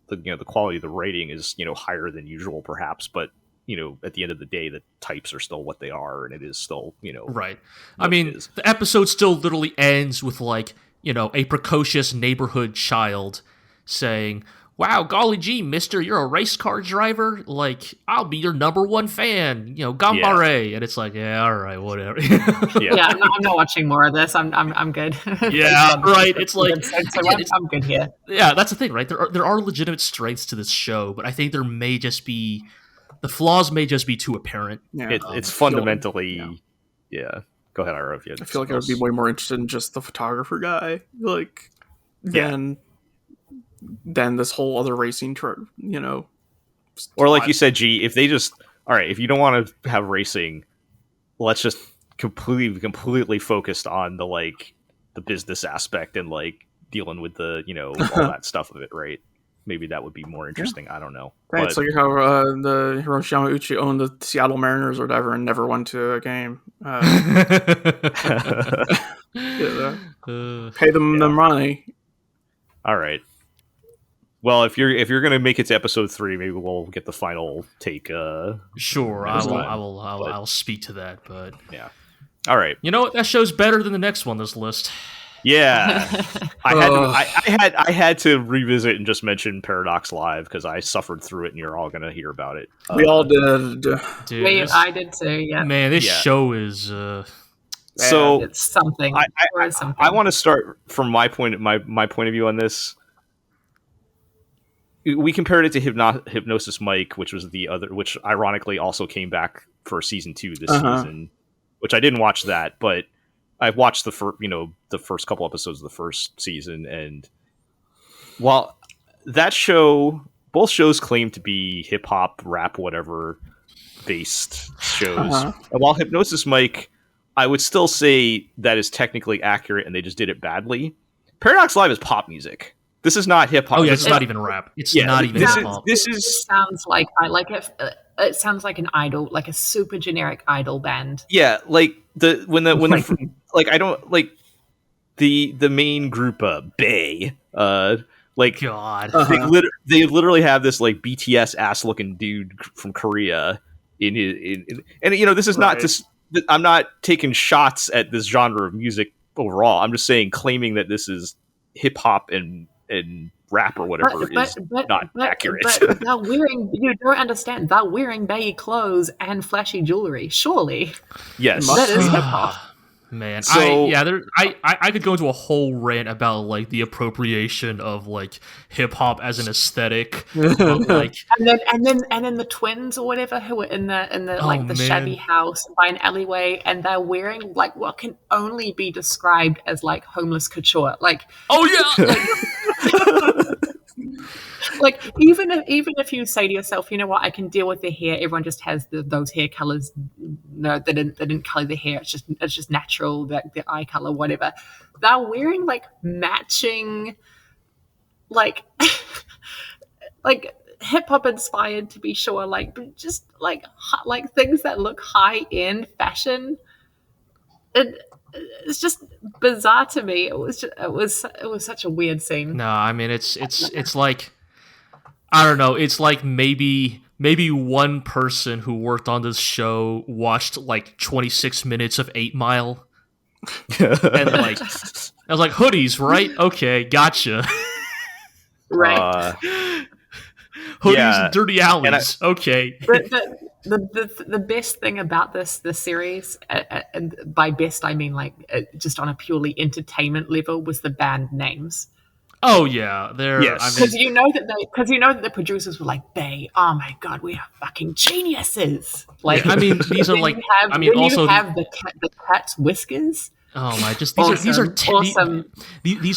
the quality of the writing is higher than usual, perhaps, but at the end of the day, the types are still what they are, and it is still right. I mean, the episode still literally ends with like a precocious neighborhood child saying, "Wow, golly gee, mister, you're a race car driver? Like, I'll be your #1 fan, gambare." And it's like, yeah, all right, whatever. I'm not watching more of this. I'm good. Yeah, right. It's like, I'm good here. Yeah, that's the thing, right? There are legitimate strengths to this show, but I think there may just be, the flaws may just be too apparent. Yeah. It's fundamentally, Go ahead, Ira. I feel like I would be way more interested in just the photographer guy, like, than this whole other racing, you know. Or like you said, G, if they just, all right, if you don't want to have racing, let's just completely focused on the like the business aspect and like dealing with the, you know, all that stuff of it, right? Maybe that would be more interesting. I don't know. It's like how the Hiroshi Yamauchi owned the Seattle Mariners or whatever and never went to a game. Pay them the money. All right. Well, if you're gonna make it to episode 3, maybe we'll get the final take. Sure, I'll speak to that. But yeah. All right. You know what? That show's better than the next one on this list. Yeah, I had to revisit and just mention Paradox Live because I suffered through it, and you're all gonna hear about it. We all did. Dude, I did too. Yeah, man, this show is so it's something. I want to start from my point of view on this. We compared it to Hypnosis Mike, which was the other, which ironically also came back for season 2 this season, which I didn't watch that, but I've watched the first couple episodes of the first season, and while that show, both shows claim to be hip hop, rap, whatever based shows, and while Hypnosis Mike, I would still say that is technically accurate, and they just did it badly. Paradox Live is pop music. This is not hip hop. Oh yeah, it's not even rap. It's not even hip hop. This sounds like I like it. It sounds like an idol, like a super generic idol band. Yeah, like when the like I don't like the main group Bay like God they literally have this like BTS ass looking dude from Korea in and you know this is not just I'm not taking shots at this genre of music overall. I'm just saying claiming that this is hip hop and rap or whatever is not accurate. But they're wearing, you don't understand, they're wearing baggy clothes and flashy jewelry, surely. Yes. That is hip hop. Man, so, I could go into a whole rant about like the appropriation of like hip hop as an aesthetic, like and then the twins or whatever who were in the like the shabby house by an alleyway, and they're wearing like what can only be described as like homeless couture, like like even if you say to yourself, you know what, I can deal with their hair. Everyone just has those hair colors. No, they didn't color their hair. It's just natural. Their eye color, whatever. They're wearing like matching, like like hip hop inspired to be sure, like but just like things that look high end fashion. It's just bizarre to me. It was such a weird scene. No, I mean it's like I don't know. It's like maybe one person who worked on this show watched like 26 minutes of 8 Mile, and like I was like hoodies, right? Okay, gotcha. Right. Hoodies and dirty alleys. Okay. The best thing about this series, and by best I mean like just on a purely entertainment level, was the band names. Oh yeah, they're because you know that the producers were like, "Bay, oh my god, we are fucking geniuses!" Like, I mean, these are like, you have the cat's whiskers. Oh my! Just these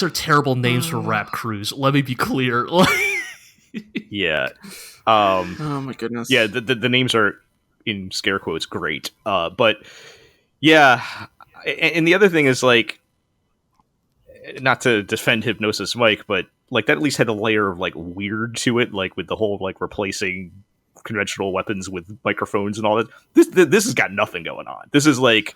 are terrible names for rap crews. Let me be clear. Yeah. Oh my goodness. Yeah, the names are in scare quotes great. But yeah, and the other thing is like, not to defend Hypnosis Mike, but like that at least had a layer of like weird to it, like with the whole like replacing conventional weapons with microphones and all that. This has got nothing going on. This is like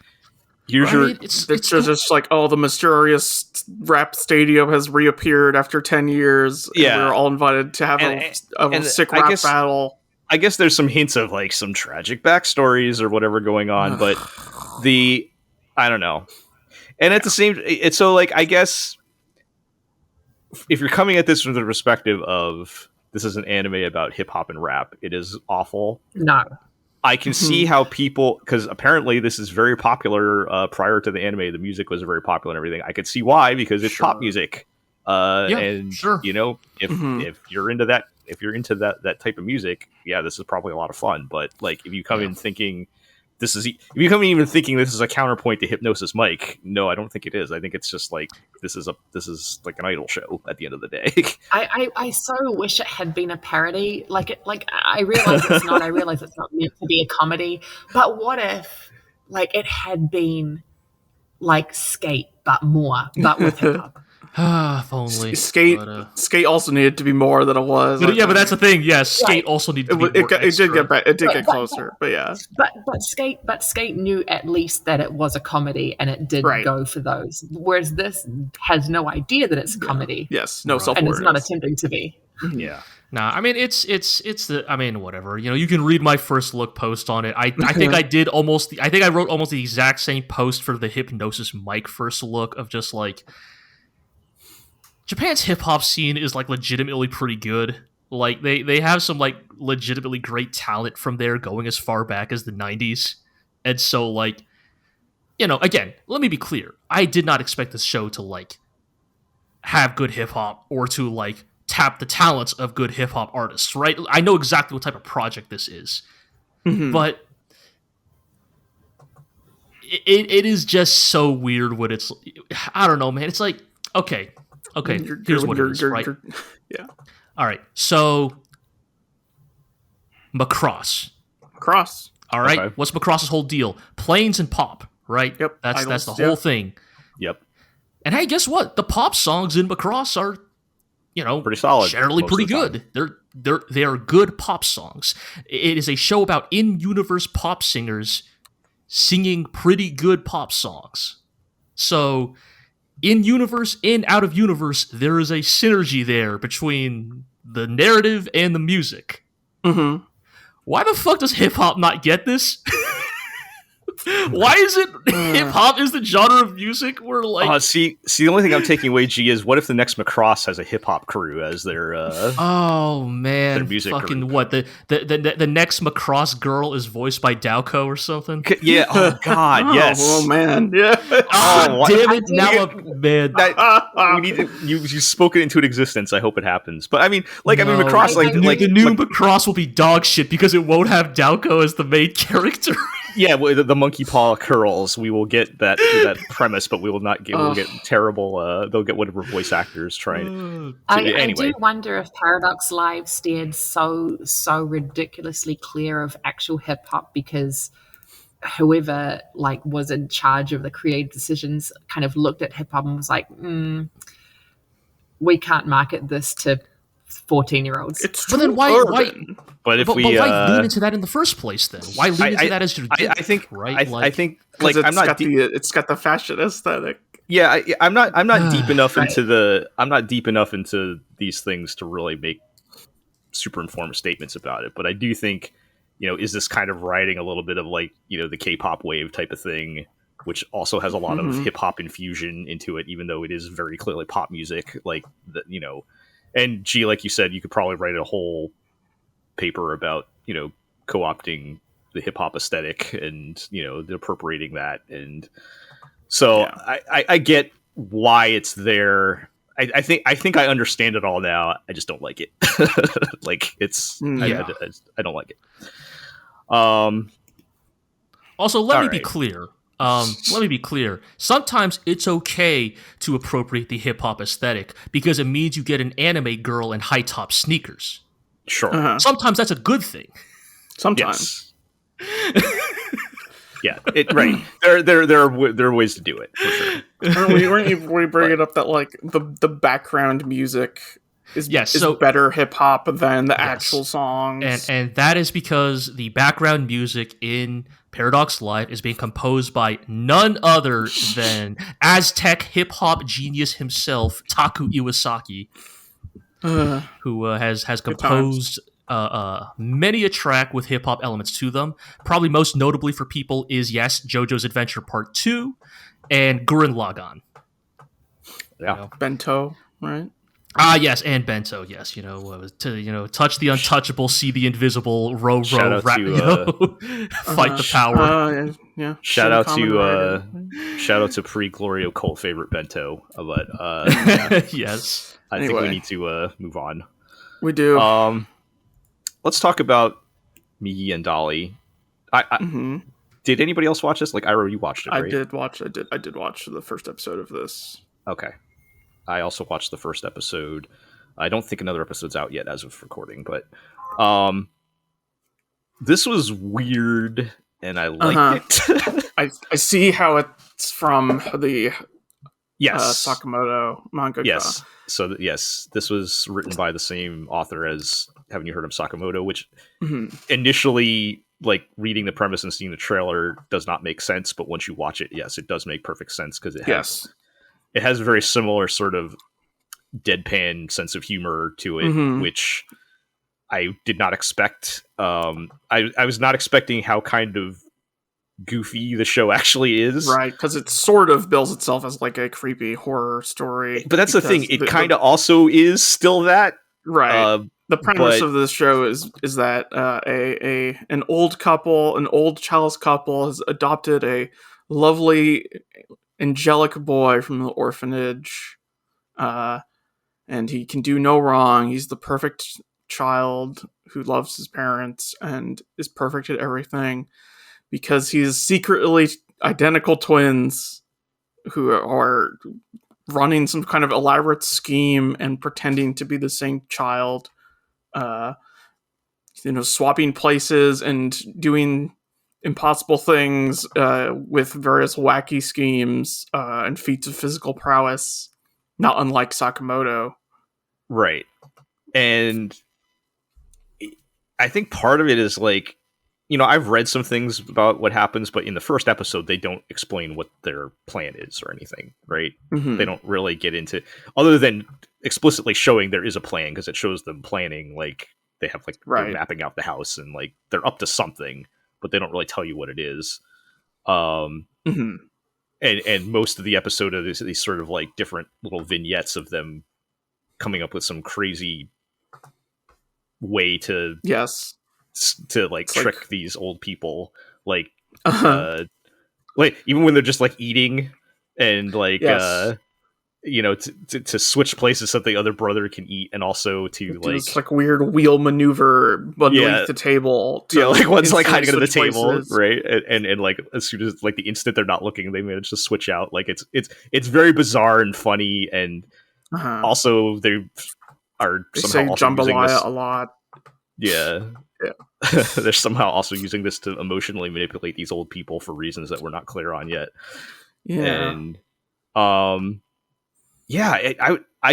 it's just like, oh, the mysterious rap stadium has reappeared after 10 years. Yeah, and we're all invited to have a sick rap battle. I guess there's some hints of like some tragic backstories or whatever going on, but I don't know. And at the same, it's so like, I guess if you're coming at this from the perspective of this is an anime about hip hop and rap, it is awful. No. I can see how people, because apparently this is very popular prior to the anime. The music was very popular and everything. I could see why, because it's pop music. You know, if you're into that, type of music, yeah, this is probably a lot of fun. But like, if you come in thinking this is, if you come even thinking this is a counterpoint to Hypnosis Mike, no, I don't think it is. I think it's just like this is like an idol show at the end of the day. I so wish it had been a parody. Like I realize it's not. I realize it's not meant to be a comedy. But what if like it had been like Skate, but with hip hop? If only. Skate also needed to be more than it was. But but that's the thing. Yes, Skate also needed to be more. It did get closer, but yeah. But Skate knew at least that it was a comedy, and it did go for those. Whereas this has no idea that it's a comedy. Yes, no self-awareness, and it's not attempting to be. Yeah. Nah, I mean it's the, I mean, whatever. You know, you can read my first look post on it. I think I wrote almost the exact same post for the Hypnosis Mike first look of just like Japan's hip hop scene is like legitimately pretty good. Like they have some like legitimately great talent from there going as far back as the 90s. And so like, you know, again, let me be clear. I did not expect this show to like have good hip hop or to like tap the talents of good hip hop artists, right? I know exactly what type of project this is. Mm-hmm. But it is just so weird when it's, I don't know, man. It's like, okay, here's what it is, right? Yeah. All right, so Macross. All right, okay. What's Macross's whole deal? Planes and pop, right? Yep. That's the whole thing. Yep. And hey, guess what? The pop songs in Macross are, you know, pretty solid. Generally pretty good. They are good pop songs. It is a show about in-universe pop singers singing pretty good pop songs. So, in-universe and out-of-universe, there is a synergy there between the narrative and the music. Mm-hmm. Why the fuck does hip-hop not get this? Why is it hip-hop is the genre of music where, like... See, the only thing I'm taking away, G, is what if the next Macross has a hip-hop crew as their... oh, man. Their music fucking group. What? The next Macross girl is voiced by Dowko or something? Yeah, oh, God, yes. Oh, man, yeah. Oh, damn it. Now, man. We need to... You've spoken into existence. I hope it happens. But, I mean, Macross... The new Macross will be dog shit because it won't have Dowko as the main character. Yeah, the monkey paw curls. We will get that premise, but we will not get. We'll get terrible. They'll get whatever voice actors trying. Anyway. I do wonder if Paradox Live steered so ridiculously clear of actual hip hop because whoever like was in charge of the creative decisions kind of looked at hip hop and was like, we can't market this to 14-year-olds. It's but then why? But why lean into that in the first place? Then why lean into that as your gimmick, I think right? I think like it's got the fashion aesthetic. Yeah, I'm not deep enough into these things to really make super informed statements about it. But I do think, you know, is this kind of riding a little bit of like, you know, the K-pop wave type of thing, which also has a lot of hip hop infusion into it, even though it is very clearly pop music, like you know. And G, like you said, you could probably write a whole paper about, you know, co-opting the hip hop aesthetic and, you know, appropriating that. And so yeah. I get why it's there. I think I understand it all now. I just don't like it. Like it's, I don't like it. Also, let me be clear. Let me be clear. Sometimes it's okay to appropriate the hip-hop aesthetic because it means you get an anime girl in high-top sneakers. Sure. Uh-huh. Sometimes that's a good thing. Sometimes. Yes. Yeah, right. There are ways to do it, for sure. Weren't bringing up that like the background music is better hip-hop than the actual songs. And that is because the background music in Paradox Live is being composed by none other than Aztec hip-hop genius himself, Taku Iwasaki, who has composed many a track with hip-hop elements to them. Probably most notably for people is, yes, JoJo's Adventure Part 2 and Gurren Lagann. Yeah. You know? Bento, right? Yes, and Bento, yes, touch the untouchable, see the invisible, row, fight the power. Yeah. Shout out to pre-GLORIO cult favorite Bento, but yes. I think we need to move on. We do. Let's talk about Migi and Dali. did anybody else watch this? Like, Iro, you watched it, right? I did watch the first episode of this. Okay. I also watched the first episode. I don't think another episode's out yet as of recording, but this was weird, and I liked it. I see how it's from the Sakamoto manga. Yes. So, yes, this was written by the same author as Haven't You Heard of Sakamoto, which initially, like, reading the premise and seeing the trailer does not make sense, but once you watch it, yes, it does make perfect sense, because it has a very similar sort of deadpan sense of humor to it, which I did not expect. I was not expecting how kind of goofy the show actually is. Right, because it sort of bills itself as like a creepy horror story. But that's the thing, it kind of also is still that. Right. The premise of this show is that an old child's couple has adopted a lovely angelic boy from the orphanage, and he can do no wrong. He's the perfect child who loves his parents and is perfect at everything, because he's secretly identical twins who are running some kind of elaborate scheme and pretending to be the same child, swapping places and doing impossible things with various wacky schemes and feats of physical prowess, not unlike Sakamoto. Right. And I think part of it is like, I've read some things about what happens, but in the first episode, they don't explain what their plan is or anything, right? They don't really get into, other than explicitly showing there is a plan, because it shows them planning, like, they have, like, they're mapping out the house, and, like, they're up to something, but they don't really tell you what it is. And most of the episode of these sort of, like, different little vignettes of them coming up with some crazy way to like trick these old people, like like even when they're just like eating and like to switch places so that the other brother can eat, and also to like weird wheel maneuver underneath the table like one's like hiding under the table, right? And like as soon as like the instant they're not looking, they manage to switch out. Like it's very bizarre and funny, and also they somehow also jambalaya a lot. They're somehow also using this to emotionally manipulate these old people for reasons that we're not clear on yet. And I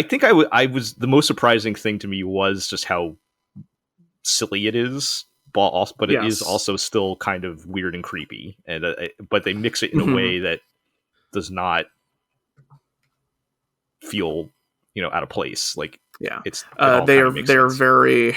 think I was the most surprising thing to me was just how silly it is, but it is also still kind of weird and creepy, and but they mix it in a way that does not feel out of place. Like they're very.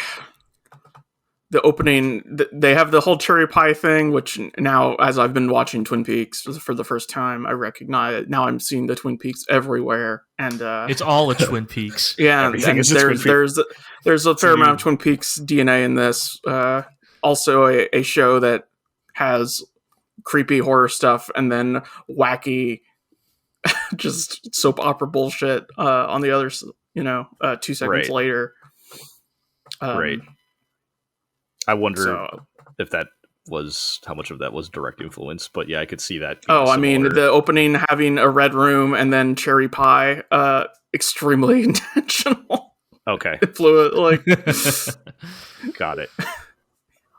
The opening, they have the whole cherry pie thing, which now, as I've been watching Twin Peaks for the first time, I recognize it. Now I'm seeing the Twin Peaks everywhere, and it's all a Twin Peaks. And there's a fair amount of Twin Peaks DNA in this. Also, a show that has creepy horror stuff and then wacky, just soap opera bullshit on the other. 2 seconds later. Right. I wonder if that was how much of that was direct influence, but yeah, I could see that. I mean, the opening having a red room and then cherry pie, extremely intentional. Okay, fluid, like got it.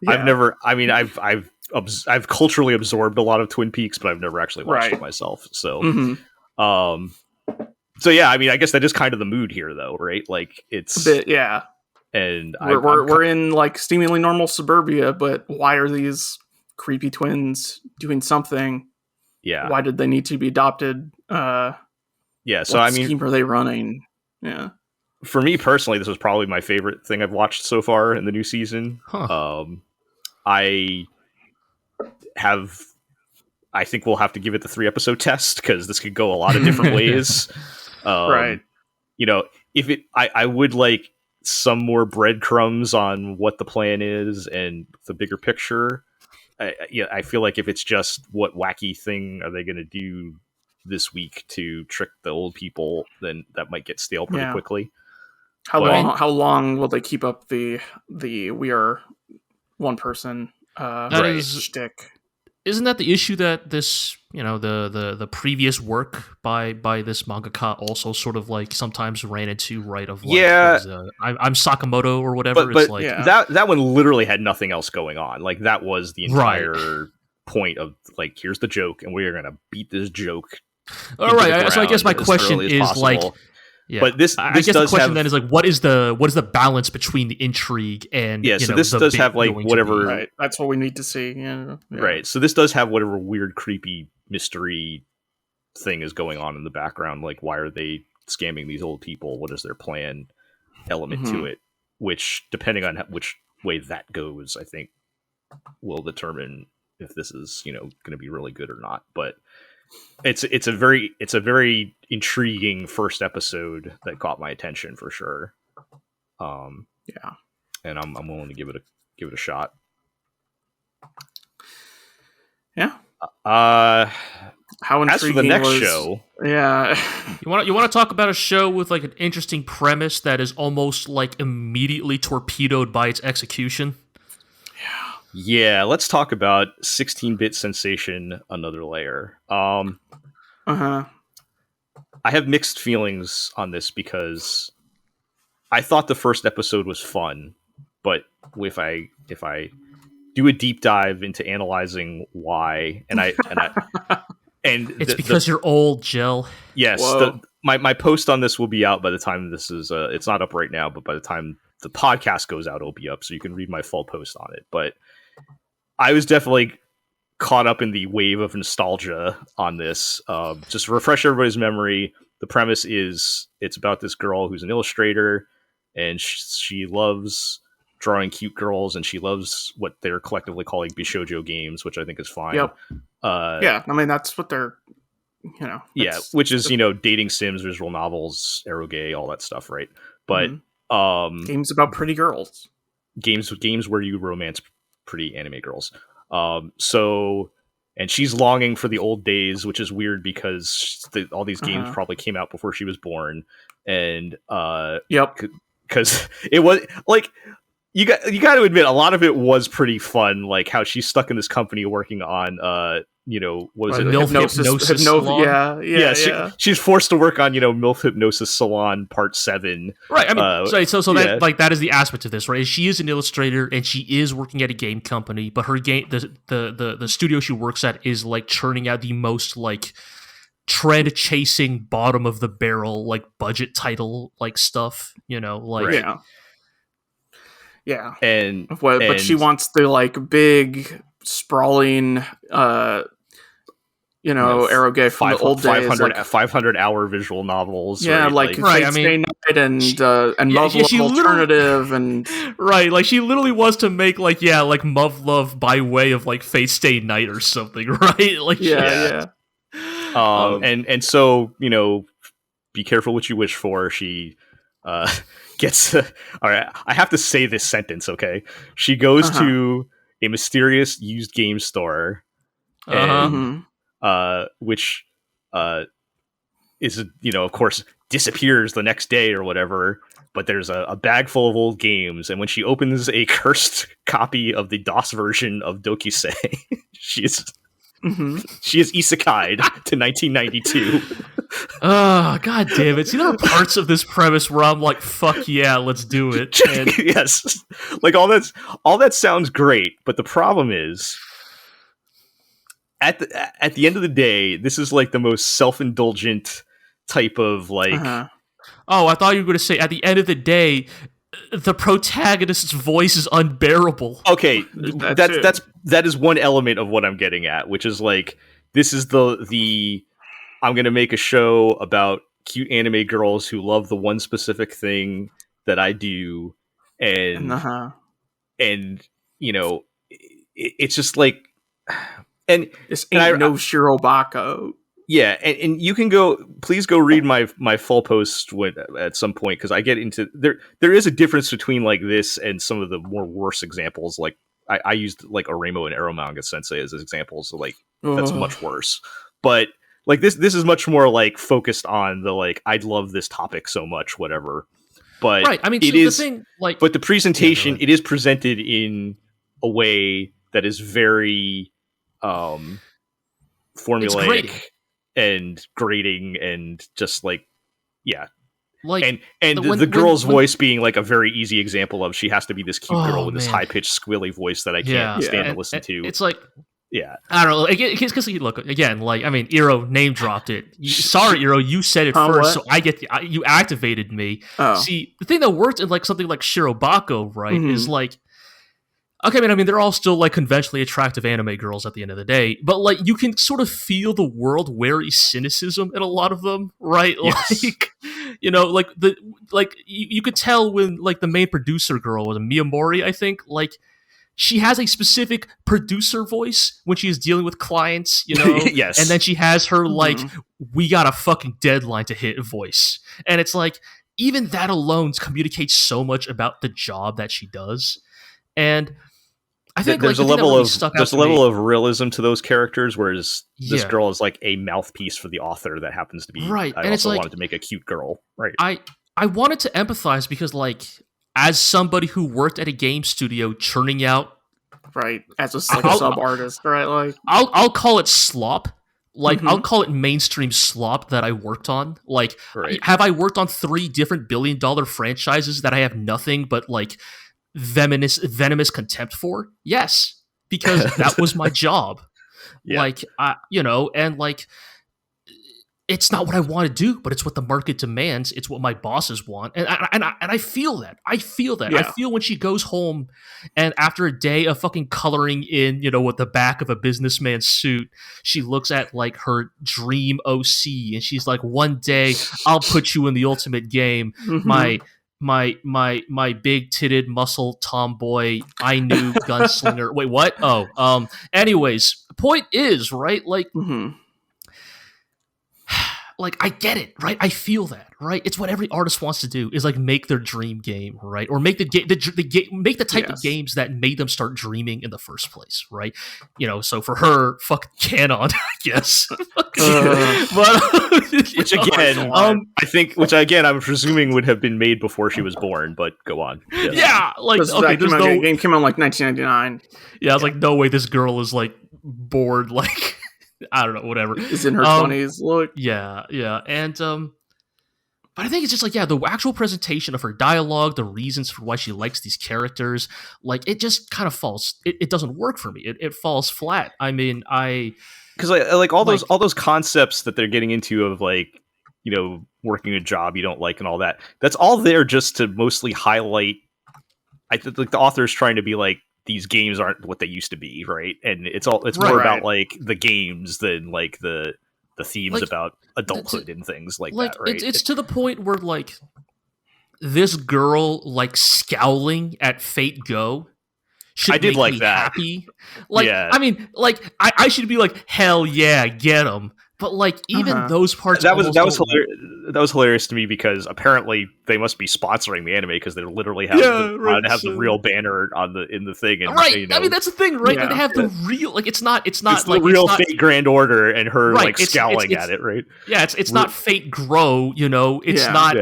I've culturally absorbed a lot of Twin Peaks, but I've never actually watched it myself. So, so yeah, I mean, I guess that is kind of the mood here, though, right? Like it's a bit, And we're in like seemingly normal suburbia, but why are these creepy twins doing something? Yeah. Why did they need to be adopted? So what scheme are they running? Yeah. For me personally, this was probably my favorite thing I've watched so far in the new season. I think we'll have to give it the 3-episode test, because this could go a lot of different ways. Right. I would like some more breadcrumbs on what the plan is and the bigger picture. I feel like if it's just what wacky thing are they going to do this week to trick the old people, then that might get stale pretty quickly. How long will they keep up the we are one person shtick? isn't that the issue that this, the previous work by this mangaka also sort of like sometimes ran into, right? Of like, I'm Sakamoto or whatever. But that one literally had nothing else going on. Like that was the entire point of like, here's the joke, and we're gonna beat this joke. All right. So I guess my question is like. Yeah, but this I guess the question then is like, what is the balance between the intrigue and so this does have like whatever. Right, that's what we need to see. Yeah. Right, so this does have whatever weird, creepy mystery thing is going on in the background. Like, why are they scamming these old people? What is their plan? Element to it, which depending on which way that goes, I think will determine if this is going to be really good or not. But. It's a very intriguing first episode that caught my attention for sure. And I'm willing to give it a shot. Yeah. How intriguing as for the next show? Yeah. you want to talk about a show with like an interesting premise that is almost like immediately torpedoed by its execution? Yeah, let's talk about 16-bit sensation, Another Layer. I have mixed feelings on this because I thought the first episode was fun, but if I do a deep dive into analyzing why, and it's because you're old, Jill. Yes, my post on this will be out by the time this is. It's not up right now, but by the time the podcast goes out, it'll be up, so you can read my full post on it. But I was definitely caught up in the wave of nostalgia on this. Just to refresh everybody's memory, the premise is it's about this girl who's an illustrator, and she loves drawing cute girls, and she loves what they're collectively calling Bishoujo games, which I think is fine. Yep. I mean, that's what they're, which is, dating sims, visual novels, eroge, all that stuff, right? But games about pretty girls. Games where you romance pretty anime girls. And she's longing for the old days, which is weird because all these games probably came out before she was born. And because it was like you got to admit a lot of it was pretty fun, like how she's stuck in this company working on what was it, hypnosis salon? She's forced to work on MILF Hypnosis Salon Part 7, right? I mean, so that like that is the aspect of this, right? She is an illustrator and she is working at a game company, but her game the studio she works at is like churning out the most like trend chasing, bottom of the barrel, like budget title like stuff, right. But she wants the like big sprawling eroge from the old days, 500-hour visual novels. Yeah, right? I mean, Night and Love Alternative and right, like she literally wants to make like Muv Love by way of like Fate Stay Night or something, right? Like and so be careful what you wish for. She gets all right. I have to say this sentence, okay? She goes to a mysterious used game store, and which is of course disappears the next day or whatever. But there's a bag full of old games, and when she opens a cursed copy of the DOS version of Dokisei, she is isekai'd to 1992. Oh, god damn it. See, there are parts of this premise where I'm like, fuck yeah, let's do it. And yes. Like all that sounds great, but the problem is at the end of the day, this is like the most self-indulgent type of like Oh, I thought you were going to say at the end of the day, the protagonist's voice is unbearable. Okay, that is one element of what I'm getting at, which is like this is the I'm going to make a show about cute anime girls who love the one specific thing that I do, and it's just like, and this ain't no Shirobako. Yeah, and you can please go read my full post at some point, because I get into there is a difference between like this and some of the more worse examples. Like I used like Oremo and Eromanga Sensei as examples, so like that's much worse. But like this is much more like focused on the like I love this topic so much, whatever. But right, I mean, it so is the thing, like, but the presentation it is presented in a way that is very formulaic and grading and just like, yeah. Like, and the girl's voice being like a very easy example of she has to be this cute girl with this high-pitched squilly voice that I can't stand to listen to. It's like, yeah, I don't know. Because look again, like, I mean, Eero name dropped it. Sorry, Eero, you said it first, what? so you activated me. Oh. See, the thing that worked in like something like Shirobako, right, is like, okay, I mean, they're all still like conventionally attractive anime girls at the end of the day, but like you can sort of feel the world weary cynicism in a lot of them, right? Yes. Like, you know, like you could tell when like the main producer girl was Miyamori, I think, like she has a specific producer voice when she is dealing with clients, you know, yes, and then she has her like we got a fucking deadline to hit voice, and it's like even that alone communicates so much about the job that she does. And I think there's like, a level really of realism to those characters, whereas this girl is like a mouthpiece for the author that happens to be right. I and also it's like, wanted to make a cute girl, right? I wanted to empathize because, like, as somebody who worked at a game studio churning out, right, as a sub artist, right? Like, I'll call it slop. Like, I'll call it mainstream slop that I worked on. Like, have I worked on 3 different billion-dollar franchises that I have nothing but like venomous contempt for? Yes, because that was my job. Like, you know, and like, it's not what I want to do, but it's what the market demands. It's what my bosses want, and I feel that. I feel that. I feel when she goes home, and after a day of fucking coloring in, you know, with the back of a businessman's suit, she looks at like her dream OC, and she's like, "One day I'll put you in the ultimate game, my big titted muscle tomboy. I knew gunslinger." Wait, what? Oh, anyways, point is, right, like. Like, I get it, right? I feel that, right? It's what every artist wants to do, is like make their dream game, right? Or make make the type of games that made them start dreaming in the first place, right? You know, so for her, fuck Canon, I guess. Which again, I think, which again, I'm presuming would have been made before she was born, but go on. Yes. Yeah, like, okay, there's no game came out in like 1999. Yeah, I was like, no way, this girl is like bored, like. I don't know, whatever. Is in her 20s. Look, yeah, and but I think it's just like, the actual presentation of her dialogue, the reasons for why she likes these characters, like it just kind of falls. It doesn't work for me. It falls flat. I mean, because like all those concepts that they're getting into of like, you know, working a job you don't like and all that. That's all there just to mostly highlight. I think like the author's trying to be like, these games aren't what they used to be, right? And it's more about like the games than like the themes like, about adulthood and things like that, right? It's to the point where like this girl like scowling at Fate Go should make me happy. Like, I mean, like I should be like, hell yeah, get him. But like even those parts that was hilarious to me because apparently they must be sponsoring the anime because they literally have the real banner in the thing, and you know, I mean that's the thing, right? They have the real, like it's not like the real Fate Grand Order and her like scowling at it, right? Yeah, it's not Fate Grow, you know. It's not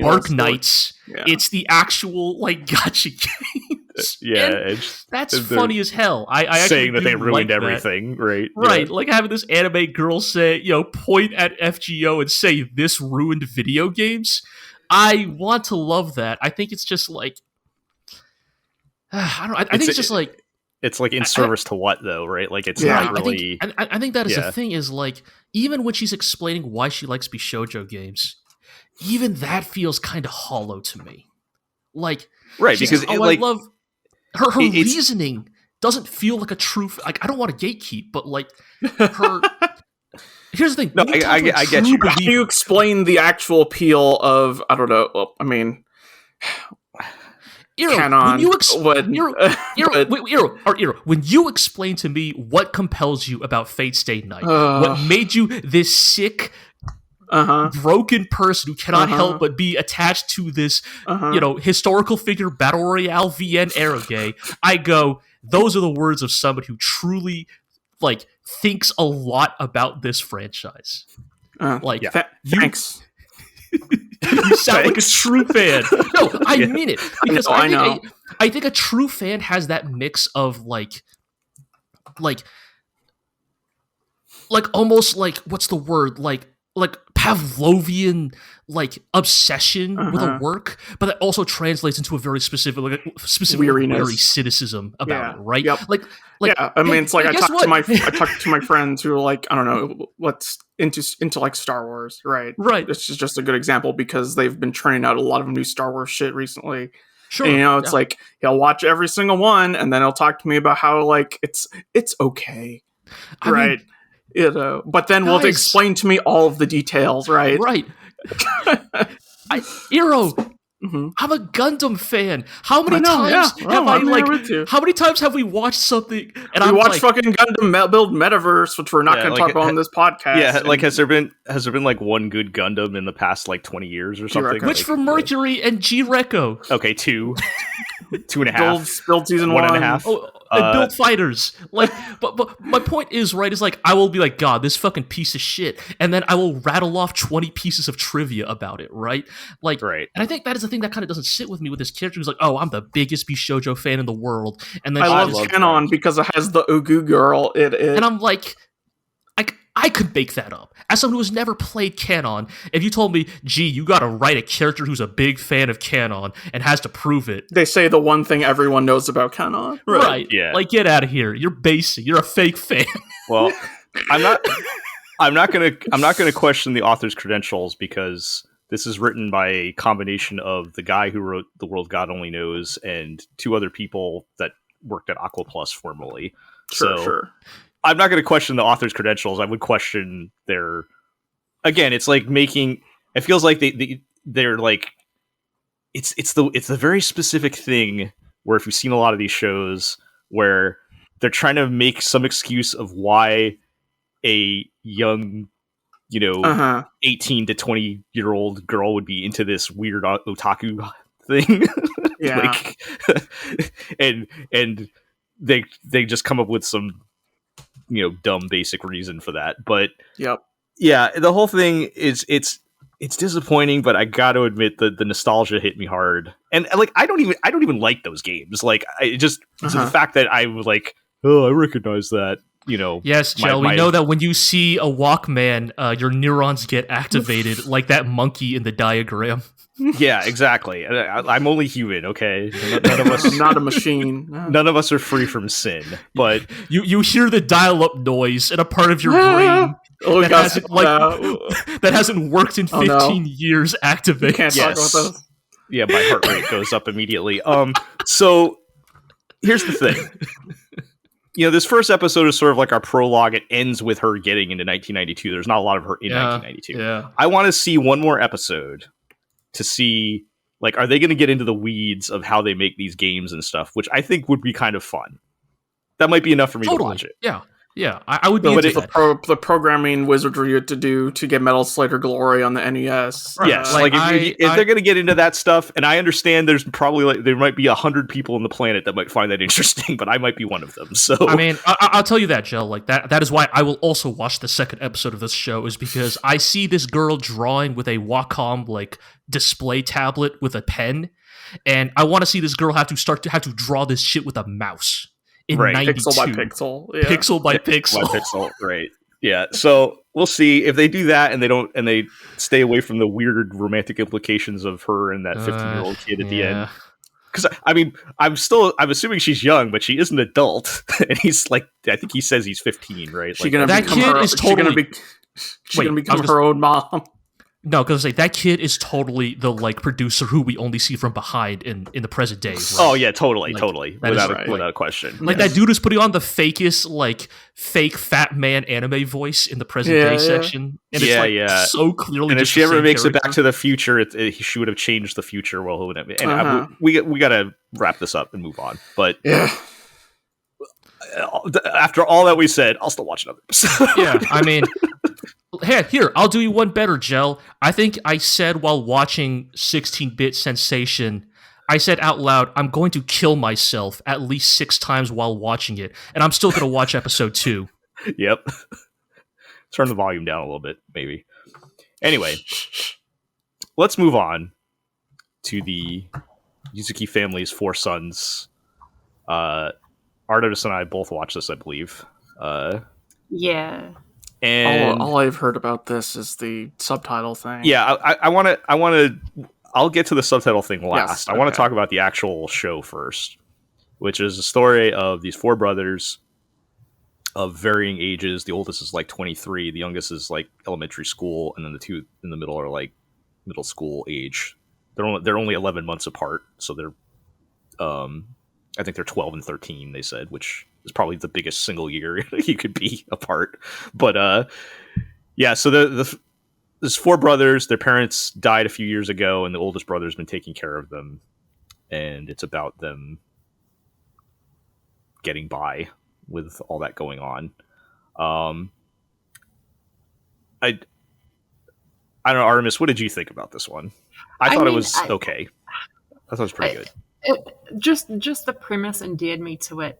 Bark Knights. Yeah. It's the actual like gacha game. Yeah, that's funny as hell. I saying that they ruined everything, right? Right, like having this anime girl say, you know, point at FGO and say this ruined video games. I want to love that. I think it's just like, I don't. I think it's just like it's like in service to what though, right? Like it's not really. I think that is the thing. Is like even when she's explaining why she likes Bishoujo games, even that feels kind of hollow to me. Like because I love. Her reasoning doesn't feel like a true. Like I don't want to gatekeep, but like her. Here's the thing. No, I get you. How do you explain the actual appeal of? I don't know. Well, I mean, Eero, when you explain to me what compels you about Fate Stay Night, what made you this sick. Broken person who cannot help but be attached to this, you know, historical figure battle royale VN Eroge. I go, those are the words of somebody who truly, like, thinks a lot about this franchise. Thanks. You sound like a true fan. No, I mean it because I think a true fan has that mix of like like almost like what's the word like Pavlovian like obsession with a work, but that also translates into a very specific weary cynicism about it, right? Yep. Like yeah, I mean, it's like I talked to my friends who are like, I don't know, what's into like Star Wars, right? Right. This is just a good example because they've been churning out a lot of new Star Wars shit recently. Sure. And, it's like he'll watch every single one, and then he'll talk to me about how like it's okay, right? But then will explain to me all of the details, right? Right. I'm a Gundam fan. How many times how many times have we watched something and we watched fucking Gundam Build Metaverse, which we're not going to talk about on this podcast. Yeah, like has there been like one good Gundam in the past like 20 years or something? Which for Mercury and G-Reco? Okay, 2. 2.5. Build season 1.5. Oh, and build fighters. Like, but my point is, right, is like I will be like, God, this fucking piece of shit, and then I will rattle off 20 pieces of trivia about it, right? Like, right. And I think that is the thing that kind of doesn't sit with me with this character who's like, oh, I'm the biggest Bishoujo fan in the world, and then I love Canon because it has the Ugu girl. And I'm like, I could make that up. As someone who has never played Canon, if you told me, gee, you gotta write a character who's a big fan of Canon and has to prove it. They say the one thing everyone knows about Canon. Right. Yeah. Like, get out of here. You're basic. You're a fake fan. Well, I'm not gonna question the author's credentials because this is written by a combination of the guy who wrote The World God Only Knows and 2 other people that worked at Aqua Plus formerly. Sure. I'm not going to question the author's credentials. I would question their. Again, it's like making. It feels like they're like. It's the very specific thing where if you've seen a lot of these shows where they're trying to make some excuse of why a young, 18 to 20-year-old girl would be into this weird otaku thing. Yeah. and they just come up with some dumb basic reason for that. But yeah, the whole thing is it's disappointing, but I got to admit the nostalgia hit me hard. And like I don't even like those games. Like it's the fact that I was like, oh, I recognize that. Yes, Joe, we know that when you see a Walkman, your neurons get activated like that monkey in the diagram. Yeah, exactly. I'm only human, okay? None of us, not a machine. None of us are free from sin. But you hear the dial-up noise in a part of your brain that hasn't worked in 15 years activate. Can't talk about those. Yeah, my heart rate goes up immediately. So here's the thing. This first episode is sort of like our prologue. It ends with her getting into 1992. There's not a lot of her in 1992. Yeah. I want to see one more episode to see, like, are they going to get into the weeds of how they make these games and stuff, which I think would be kind of fun. That might be enough for me to watch it. Yeah, I would be into that. The programming wizardry you had to do to get Metal Slayer Glory on the NES. Yes, if they're going to get into that stuff, and I understand there's probably there might be 100 people on the planet that might find that interesting, but I might be one of them. So I mean, I'll tell you that, Joe. Like that is why I will also watch the second episode of this show, is because I see this girl drawing with a Wacom like display tablet with a pen, and I want to see this girl have to draw this shit with a mouse. In 92. Pixel by pixel. Yeah. Pixel by pixel. By pixel, right. Yeah. So we'll see if they do that and they stay away from the weird romantic implications of her and that 15-year-old kid at the end. Because I mean, I'm assuming she's young, but she is an adult, and he's like, I think he says he's 15, right? She's gonna become her own mom. No, because that kid is totally the like producer who we only see from behind in the present day. Right? Oh yeah, totally, without a question. Like that dude is putting on the fakest like fake fat man anime voice in the present day section, and it's so clearly. And if she ever makes it back to the future, she would have changed the future. Well, we got to wrap this up and move on. But after all that we said, I'll still watch another episode. Yeah, I mean. Hey, here, I'll do you one better, Jel. I think I said while watching 16-Bit Sensation, I said out loud, I'm going to kill myself at least 6 times while watching it, and I'm still going to watch episode 2. Yep. Turn the volume down a little bit, maybe. Anyway, let's move on to the Yuzuki family's 4 sons. Artemis and I both watched this, I believe. Yeah. And all I've heard about this is the subtitle thing. Yeah, I want to. I'll get to the subtitle thing last. Yes, I want okay. to talk about the actual show first, which is a story of these 4 brothers of varying ages. The oldest is like 23, the youngest is like elementary school, and then the 2 in the middle are like middle school age. They're only 11 months apart, so they're I think they're 12 and 13. They said, which is probably the biggest single year you could be apart. But yeah, so there's 4 brothers. Their parents died a few years ago, and the oldest brother's been taking care of them, and it's about them getting by with all that going on. I don't know, Artemis, what did you think about this one? I thought it was okay. I thought it was pretty good. Just the premise endeared me to it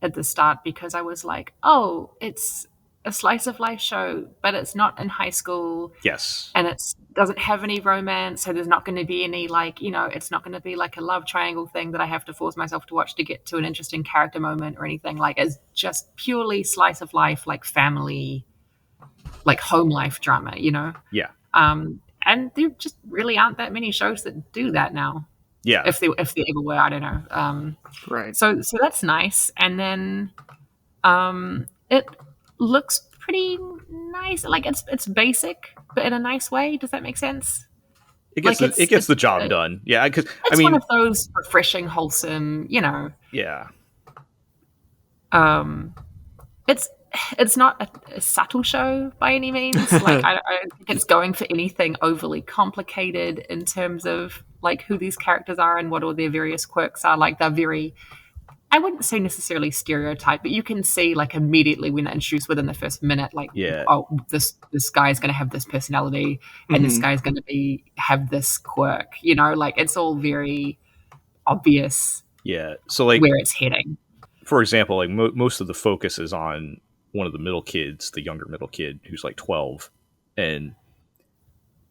at the start, because I was like, oh, it's a slice of life show, but it's not in high school. Yes. And it doesn't have any romance, so there's not going to be any, like, you know, it's not going to be like a love triangle thing that I have to force myself to watch to get to an interesting character moment or anything. Like, it's just purely slice of life, like family, like home life drama, you know? Yeah. And there just really aren't that many shows that do that now. Yeah. If there ever were, I don't know. Right. So that's nice. And then it looks pretty nice. Like, it's basic, but in a nice way. Does that make sense? It gets the job done. Yeah, because it's one of those refreshing, wholesome, you know. Yeah. It's not a subtle show by any means. Like, I don't think it's going for anything overly complicated in terms of like who these characters are and what all their various quirks are. Like, they're very, I wouldn't say necessarily stereotype, but you can see like immediately when they're introduced within the first minute, like, oh, this guy's going to have this personality, and this guy's going to have this quirk. You know, like, it's all very obvious. Yeah. So like where it's heading. For example, like most of the focus is on one of the middle kids, the younger middle kid who's like 12, and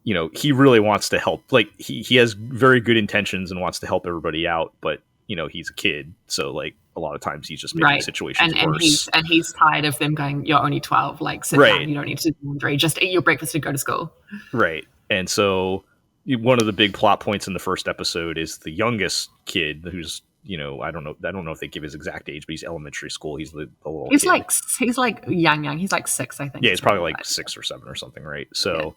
you know, he really wants to help. Like, he has very good intentions and wants to help everybody out, but you know, he's a kid, so like a lot of times he's just making situations worse. And he's tired of them going, "You're only 12, like, sit down, you don't need to do laundry, just eat your breakfast and go to school." Right. And so one of the big plot points in the first episode is the youngest kid, who's, you know, I don't know if they give his exact age, but he's elementary school. He's the little he's kid. He's like young. He's like 6, I think. Yeah, he's probably like 6 or 7 or something, right? So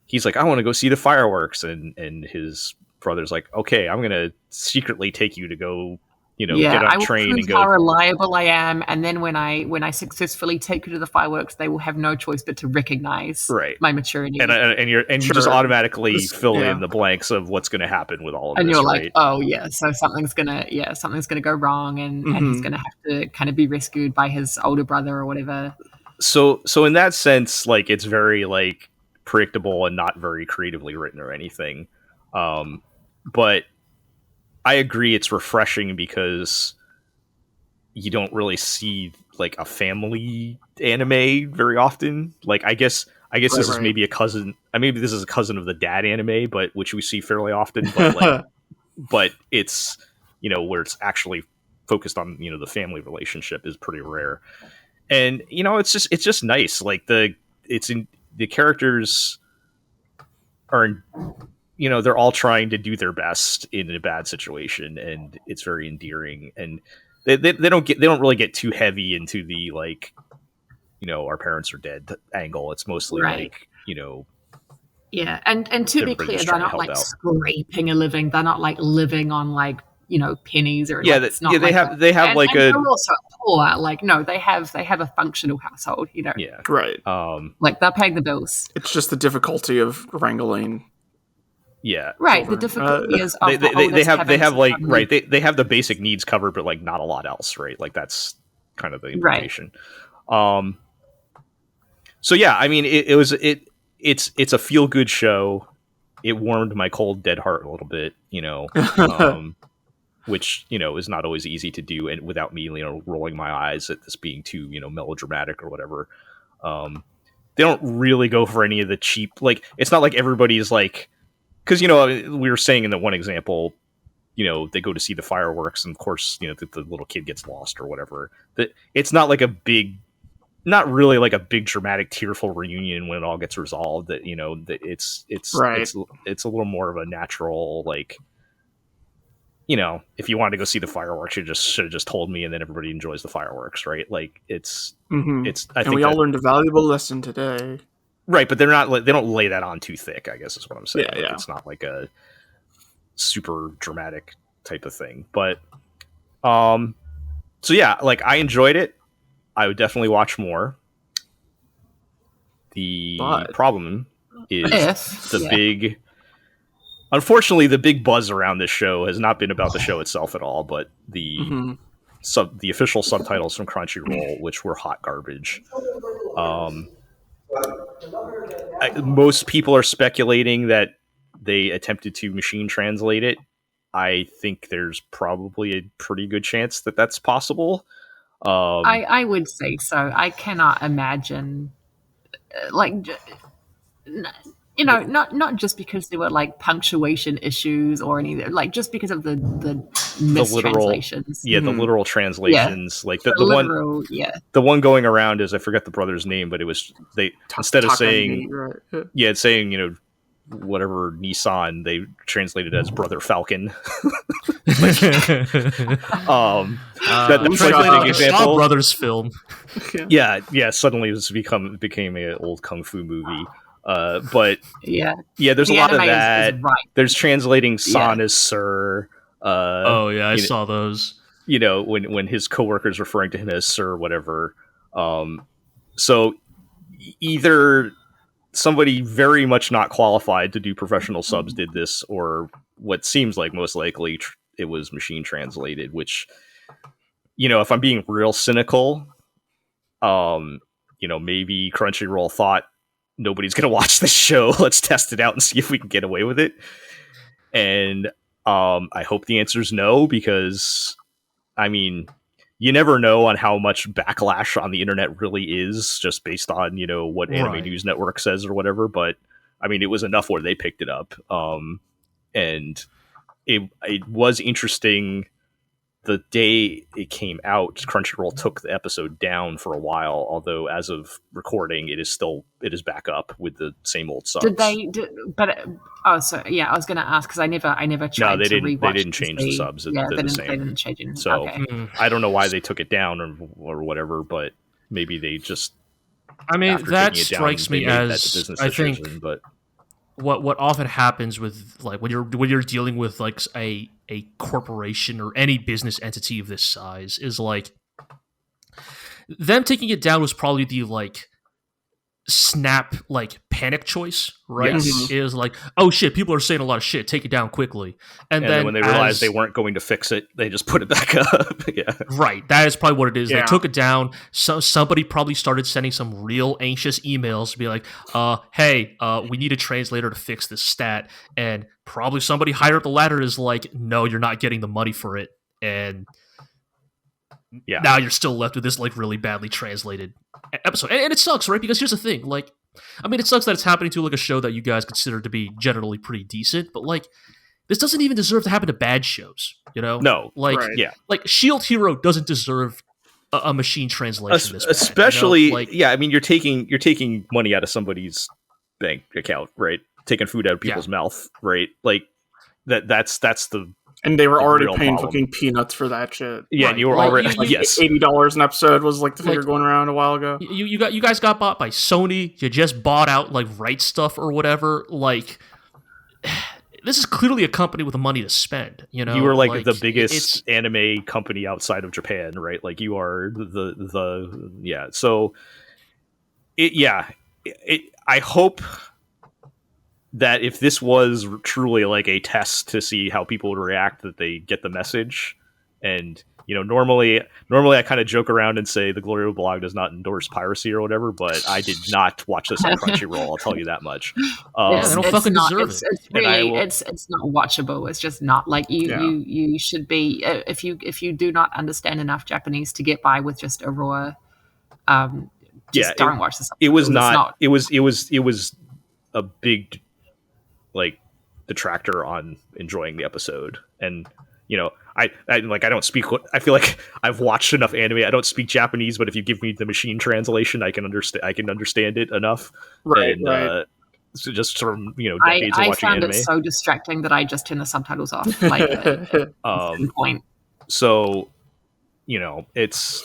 he's like, I want to go see the fireworks, and his brother's like, okay, I'm gonna secretly take you to go, you know, get on a train and go. How reliable I am, and then when I successfully take you to the fireworks, they will have no choice but to recognize my maturity. And you just automatically fill in the blanks of what's going to happen with all of and this. And you're right? like, oh yeah, so something's gonna go wrong, and he's gonna have to kind of be rescued by his older brother or whatever. So in that sense, like, it's very like predictable and not very creatively written or anything. But I agree, it's refreshing because you don't really see like a family anime very often. Like, I guess this is maybe a cousin. Maybe this is a cousin of the dad anime, but which we see fairly often. But like, but it's, you know, where it's actually focused on, you know, the family relationship is pretty rare. And you know, it's just nice. Like, the characters are, you know, they're all trying to do their best in a bad situation, and it's very endearing. And they don't really get too heavy into the, like, you know, our parents are dead angle. It's mostly like, you know, and to be clear, they're not like scraping a living. They're not like living on, like, you know, pennies or it's not. They have like and they're also poor. Like, no, they have a functional household. You know, like, they're paying the bills. It's just the difficulty of wrangling. Yeah. Right. The difficulty is they have like they have the basic needs covered, but like not a lot else, right? Like, that's kind of the implication. Right. So yeah, I mean, it's a feel good show. It warmed my cold dead heart a little bit, you know, which, you know, is not always easy to do, and without me, you know, rolling my eyes at this being too, you know, melodramatic or whatever. They don't really go for any of the cheap, like, it's not like everybody's like, because, you know, we were saying in the one example, you know, they go to see the fireworks, and of course, you know, the little kid gets lost or whatever. It's not like a big not really like a big dramatic tearful reunion when it all gets resolved. That that it's a little more of a natural, like, if you wanted to go see the fireworks, you should have just told me, and then everybody enjoys the fireworks, right? Like it's I think we all learned a valuable lesson today. Right, but they don't lay that on too thick, I guess is what I'm saying. Yeah. It's not like a super dramatic type of thing. But so yeah, like, I enjoyed it. I would definitely watch more. The problem is unfortunately, the big buzz around this show has not been about the show itself at all, but the official subtitles from Crunchyroll, which were hot garbage. Most people are speculating that they attempted to machine translate it. I think there's probably a pretty good chance that that's possible. I would say so. I cannot imagine, not just because there were like punctuation issues or anything, like just because of the mistranslations. The literal translations, like the one going around is, I forget the brother's name, but it was instead of saying it's saying whatever Nissan, they translated as Brother Falcon. That's like an example. Brothers film. Suddenly this became an old kung fu movie. But there's a lot of that. Is right. There's translating San as Sir. I saw those. When his coworkers referring to him as Sir, or whatever. So either somebody very much not qualified to do professional subs did this, or what seems like most likely it was machine translated, which, if I'm being real cynical, maybe Crunchyroll thought nobody's going to watch this show. Let's test it out and see if we can get away with it. And I hope the answer is no, because, I mean, you never know on how much backlash on the internet really is, just based on, what Anime News Network says or whatever. But, I mean, it was enough where they picked it up. And it was interesting. The day it came out, Crunchyroll took the episode down for a while, although as of recording, it is back up with the same old subs. I was going to ask, because I never tried to rewatch. They didn't change the subs. They didn't change it. So I don't know why they took it down or whatever, but maybe they just. I mean, that strikes me as, I think, but what often happens with, like, when you're dealing with like a corporation or any business entity of this size, is like them taking it down was probably the like snap, like, panic choice, right? Yes. Is like, oh shit, people are saying a lot of shit, take it down quickly. And then when they realized they weren't going to fix it, they just put it back up. Right, that is probably what it is. They took it down. So somebody probably started sending some real anxious emails to be like, hey, we need a translator to fix this stat. And probably somebody higher up the ladder is like, no, you're not getting the money for it. And now you're still left with this like really badly translated episode. And it sucks, right? Because here's the thing, like, I mean, it sucks that it's happening to like a show that you guys consider to be generally pretty decent, but like, this doesn't even deserve to happen to bad shows, No, like, like Shield Hero doesn't deserve a machine translation. Especially, I mean, you're taking money out of somebody's bank account, right? Taking food out of people's mouth, right? Like that's the. And they were already paying fucking peanuts for that shit. Yeah, and you were already $80 an episode was like the figure going around a while ago. You guys got bought by Sony. You just bought out like Right Stuff or whatever. Like, this is clearly a company with the money to spend. You were like the biggest anime company outside of Japan, right? Like, you are the So I hope that if this was truly like a test to see how people would react, that they get the message. And normally I kind of joke around and say the GLORIO blog does not endorse piracy or whatever, but I did not watch this on Crunchyroll. I'll tell you that much. They don't fucking deserve it. It's really, it's not watchable. It's just not like you should be if you do not understand enough Japanese to get by with just a raw. Don't watch this. It was not. It was a big, like, detractor on enjoying the episode. And I don't speak. I feel like I've watched enough anime. I don't speak Japanese, but if you give me the machine translation, I can understand it enough. Right. So just from decades of watching anime. I found it so distracting that I just turned the subtitles off. Like point. So, it's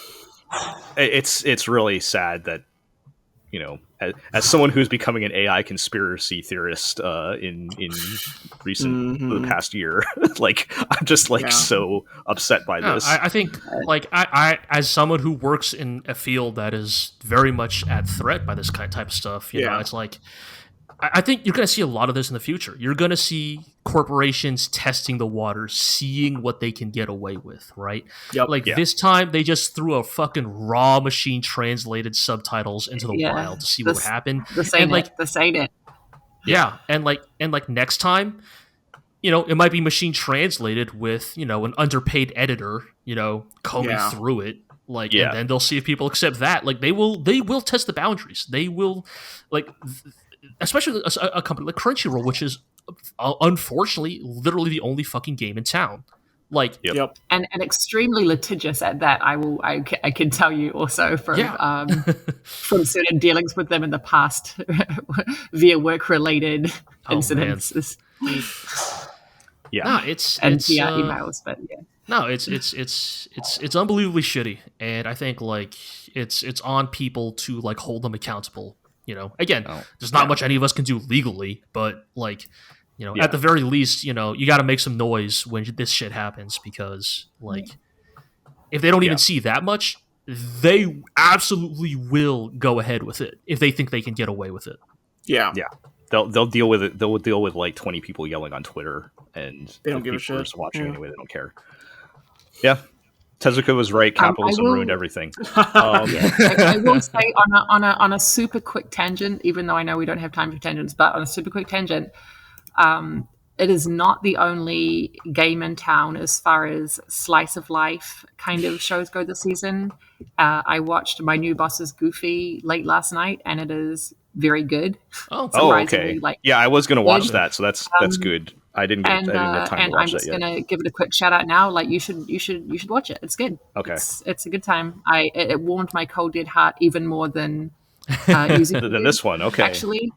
really sad that as someone who's becoming an AI conspiracy theorist in the past year, like I'm just so upset by this. I think I as someone who works in a field that is very much at threat by this type of stuff, you know, it's like I think you're going to see a lot of this in the future. You're going to see corporations testing the waters, seeing what they can get away with, right? Yep. This time, they just threw a fucking raw machine translated subtitles into the wild to see what would happen. This ain't it. Yeah, and next time, it might be machine translated with, an underpaid editor, combing through it. And then they'll see if people accept that. Like, they will test the boundaries. They will, especially a company like Crunchyroll, which is unfortunately literally the only fucking game in town. And extremely litigious at that. I can tell you also from certain dealings with them in the past via work related incidents. It's via emails, but No, it's unbelievably shitty, and I think it's on people to hold them accountable. Again, there's not much any of us can do legally, but at the very least, you got to make some noise when this shit happens, because if they don't even see that much, they absolutely will go ahead with it if they think they can get away with it. Yeah. They'll deal with it. They'll deal with 20 people yelling on Twitter, and they don't give a shit. Watching anyway, they don't care. Yeah. Tezuka was right. Capitalism ruined everything. I will say on a super quick tangent, even though I know we don't have time for tangents, but on a super quick tangent, it is not the only game in town as far as slice of life kind of shows go this season. I watched My New Boss's Goofy late last night, and it is very good. Oh, okay. I was going to watch that, so that's good. I didn't have time to watch that yet. And I'm just going to give it a quick shout out now. You should watch it. It's good. Okay. It's a good time. It warmed my cold dead heart even more than Yuzuki than this one. Okay. Actually,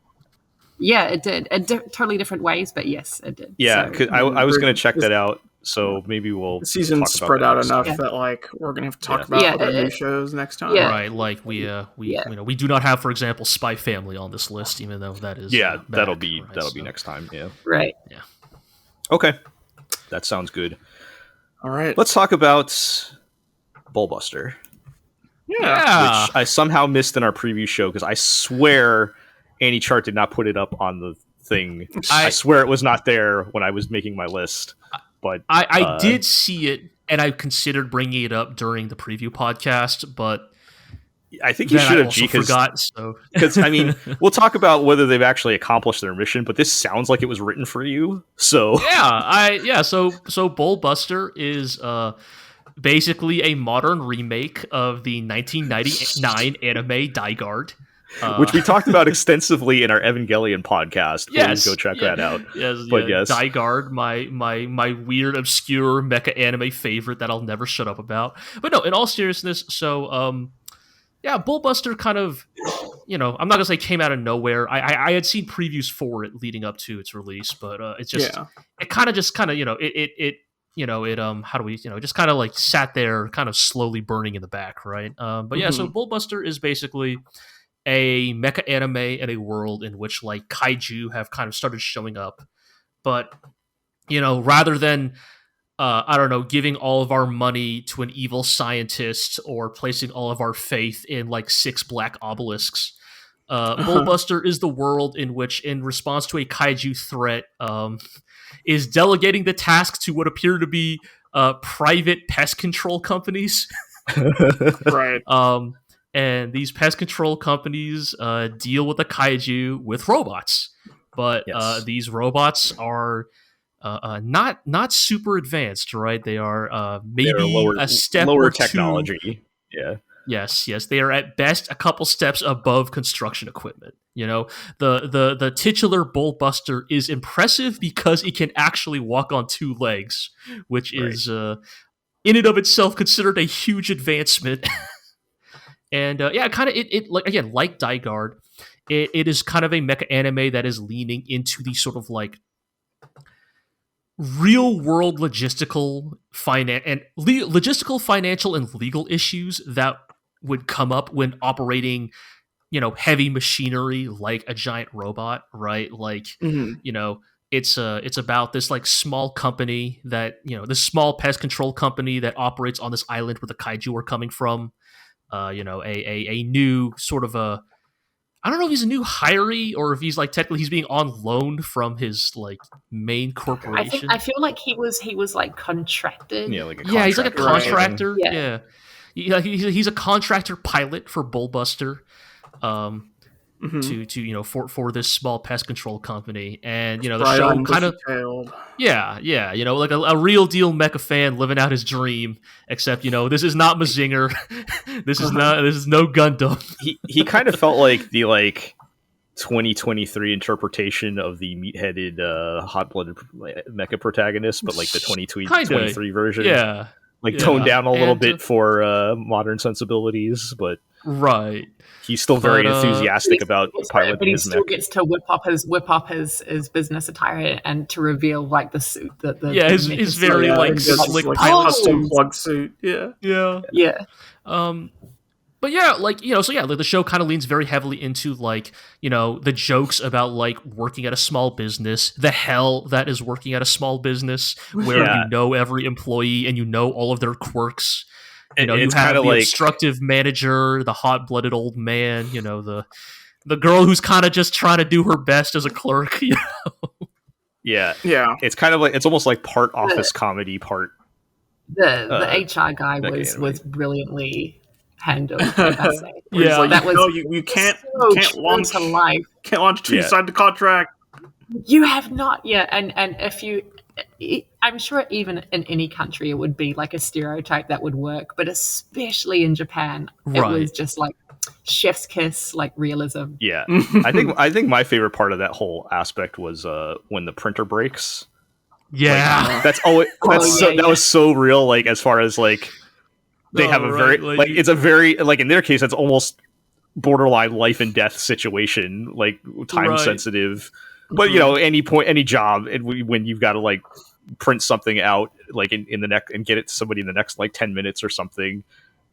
yeah, it did. Totally different ways, but yes, it did. Yeah, so, I was going to check that out. So maybe we'll. The season's spread out enough that we're gonna have to talk about other new shows next time. Yeah. Right, we do not have, for example, Spy Family on this list, even though that is that'll be next time. Yeah. Right. Yeah. Okay, that sounds good. All right, let's talk about Bullbuster. Yeah, which I somehow missed in our preview show because I swear Annie Chart did not put it up on the thing. I swear it was not there when I was making my list. But I did see it, and I considered bringing it up during the preview podcast, but I think you should have forgot. Because I mean, we'll talk about whether they've actually accomplished their mission, but this sounds like it was written for you. So so Bullbuster is basically a modern remake of the 1999 anime Die Guard. Which we talked about extensively in our Evangelion podcast. Please go check that out. Yes, Die Guard, my weird, obscure mecha anime favorite that I'll never shut up about. But no, in all seriousness, so Bullbuster kind of, I'm not gonna say came out of nowhere. I had seen previews for it leading up to its release, but it's just it kind of just how do we just kind of sat there, kind of slowly burning in the back, right? So Bullbuster is basically a mecha anime in a world in which kaiju have kind of started showing up, but rather than giving all of our money to an evil scientist or placing all of our faith in 6 black obelisks, Bullbuster is the world in which, in response to a kaiju threat, is delegating the task to what appear to be private pest control companies. Right. And these pest control companies deal with the kaiju with robots, but these robots are not super advanced, right? They are maybe lower, a step lower or technology. Two. Yes, they are at best a couple steps above construction equipment. The titular Bullbuster is impressive because it can actually walk on two legs, which is in and of itself considered a huge advancement. And kind of it like again, like Daiguard, it is kind of a mecha anime that is leaning into the sort of like real world logistical, financial, and legal issues that would come up when operating, heavy machinery like a giant robot, right? Like, it's about this like small company that, this small pest control company that operates on this island where the kaiju are coming from. A new sort of I don't know if he's a new hiree or if he's like technically he's being on loan from his like main corporation. I feel like he was like contracted. Yeah, like he's like a contractor. Right? Yeah. He's a contractor pilot for Bullbuster, to for this small pest control company, and the show kind of like a real deal mecha fan living out his dream. Except this is not Mazinger, this is no Gundam. He kind of felt like the 2023 interpretation of the meat-headed hot-blooded mecha protagonist, but like the 2023 version. Yeah. Toned down a little bit for modern sensibilities, but right. He's still very enthusiastic about piloting but he his still mech. gets to whip up his business attire and to reveal like the suit. His very like slick pilot suit, plug suit. Yeah. But the show kind of leans very heavily into like, the jokes about like working at a small business, the hell that is working at a small business where you know every employee and you know all of their quirks. You have the obstructive manager, the hot-blooded old man, the girl who's kind of just trying to do her best as a clerk. Yeah. It's kind of like it's almost like part office comedy, part the HR guy was brilliantly handled. You can't launch two signed the contract. You have not yet, and if you. I'm sure even in any country it would be like a stereotype that would work, but especially in Japan, it was just like chef's kiss, like realism. Yeah, I think my favorite part of that whole aspect was when the printer breaks. Yeah, that was so real. Like as far as like they have a very like it's a very like in their case it's almost borderline life and death situation, like time sensitive. But any job when you've got to like print something out like in the next and get it to somebody in the next like 10 minutes or something,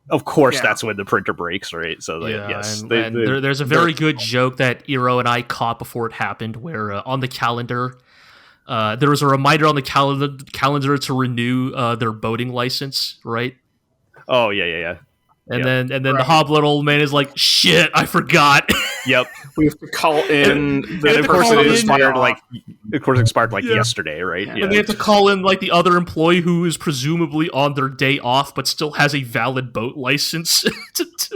of course that's when the printer breaks, right? So there's a very good joke that Iro and I caught before it happened, where on the calendar there was a reminder on the calendar to renew their boating license, right? Oh yeah. And then the hoblet old man is like, shit, I forgot. Yep. We have to call in the person expired yesterday, right? And they have to call in like the other employee who is presumably on their day off but still has a valid boat license.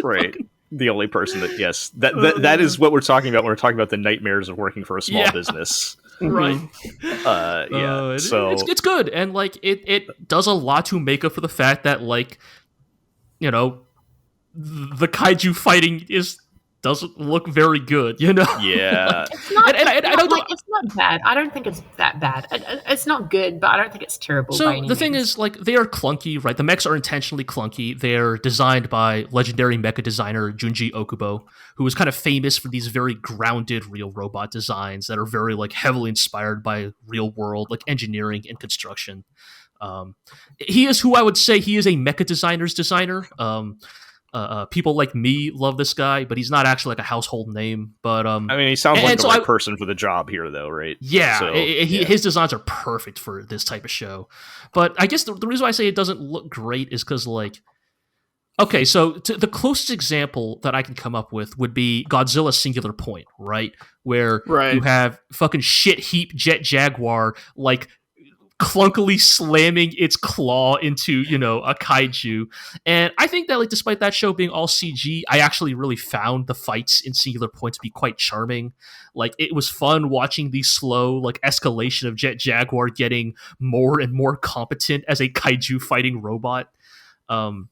Right. The only person that is what we're talking about when we're talking about the nightmares of working for a small business. Right. So it's good, and like it does a lot to make up for the fact that like the kaiju fighting doesn't look very good, Yeah. It's not, it's not bad. I don't think it's that bad. It's not good, but I don't think it's terrible. So the thing is, like, they are clunky, right? The mechs are intentionally clunky. They're designed by legendary mecha designer Junji Okubo, who is kind of famous for these very grounded real robot designs that are very like heavily inspired by real world like engineering and construction. He is who I would say he is a mecha designer's designer. People like me love this guy, but he's not actually like a household name. But I mean, he sounds like the right person for the job here, though, right? Yeah, his designs are perfect for this type of show. But I guess the reason why I say it doesn't look great is because, like, okay, so the closest example that I can come up with would be Godzilla Singular Point, right? Where you have fucking shit heap Jet Jaguar, like, clunkily slamming its claw into, a kaiju. And I think that, like, despite that show being all CG, I actually really found the fights in Singular Point to be quite charming. Like, it was fun watching the slow, like, escalation of Jet Jaguar getting more and more competent as a kaiju fighting robot. And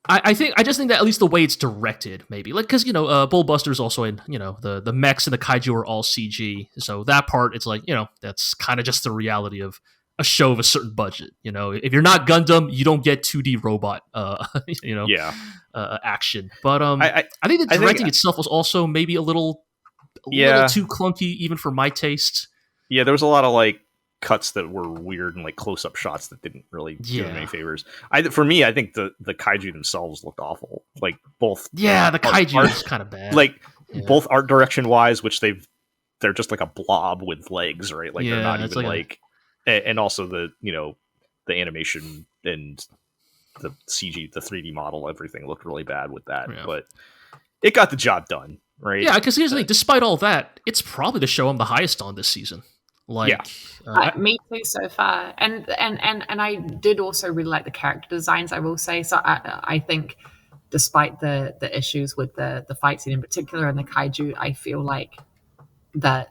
I just think that at least the way it's directed, maybe like because Bullbuster's also in the mechs and the kaiju are all CG, so that part it's like that's kind of just the reality of a show of a certain budget. If you're not Gundam, you don't get 2D robot action. But I think the directing itself was also maybe a little too clunky even for my taste. Yeah, there was a lot of like cuts that were weird and like close-up shots that didn't really do them any favors. For me, I think the kaiju themselves looked awful. Like both. Yeah, the kaiju is kind of bad. Like both art direction wise, which they're just like a blob with legs, right? Like they're not even like and also the animation and the CG, the 3D model, everything looked really bad with that. Yeah. But it got the job done, right? Yeah, because here's the thing: despite all that, it's probably the show I'm the highest on this season. Me too so far, and I did also really like the character designs, I will say. So I think despite the issues with the fight scene in particular and the kaiju, I feel like the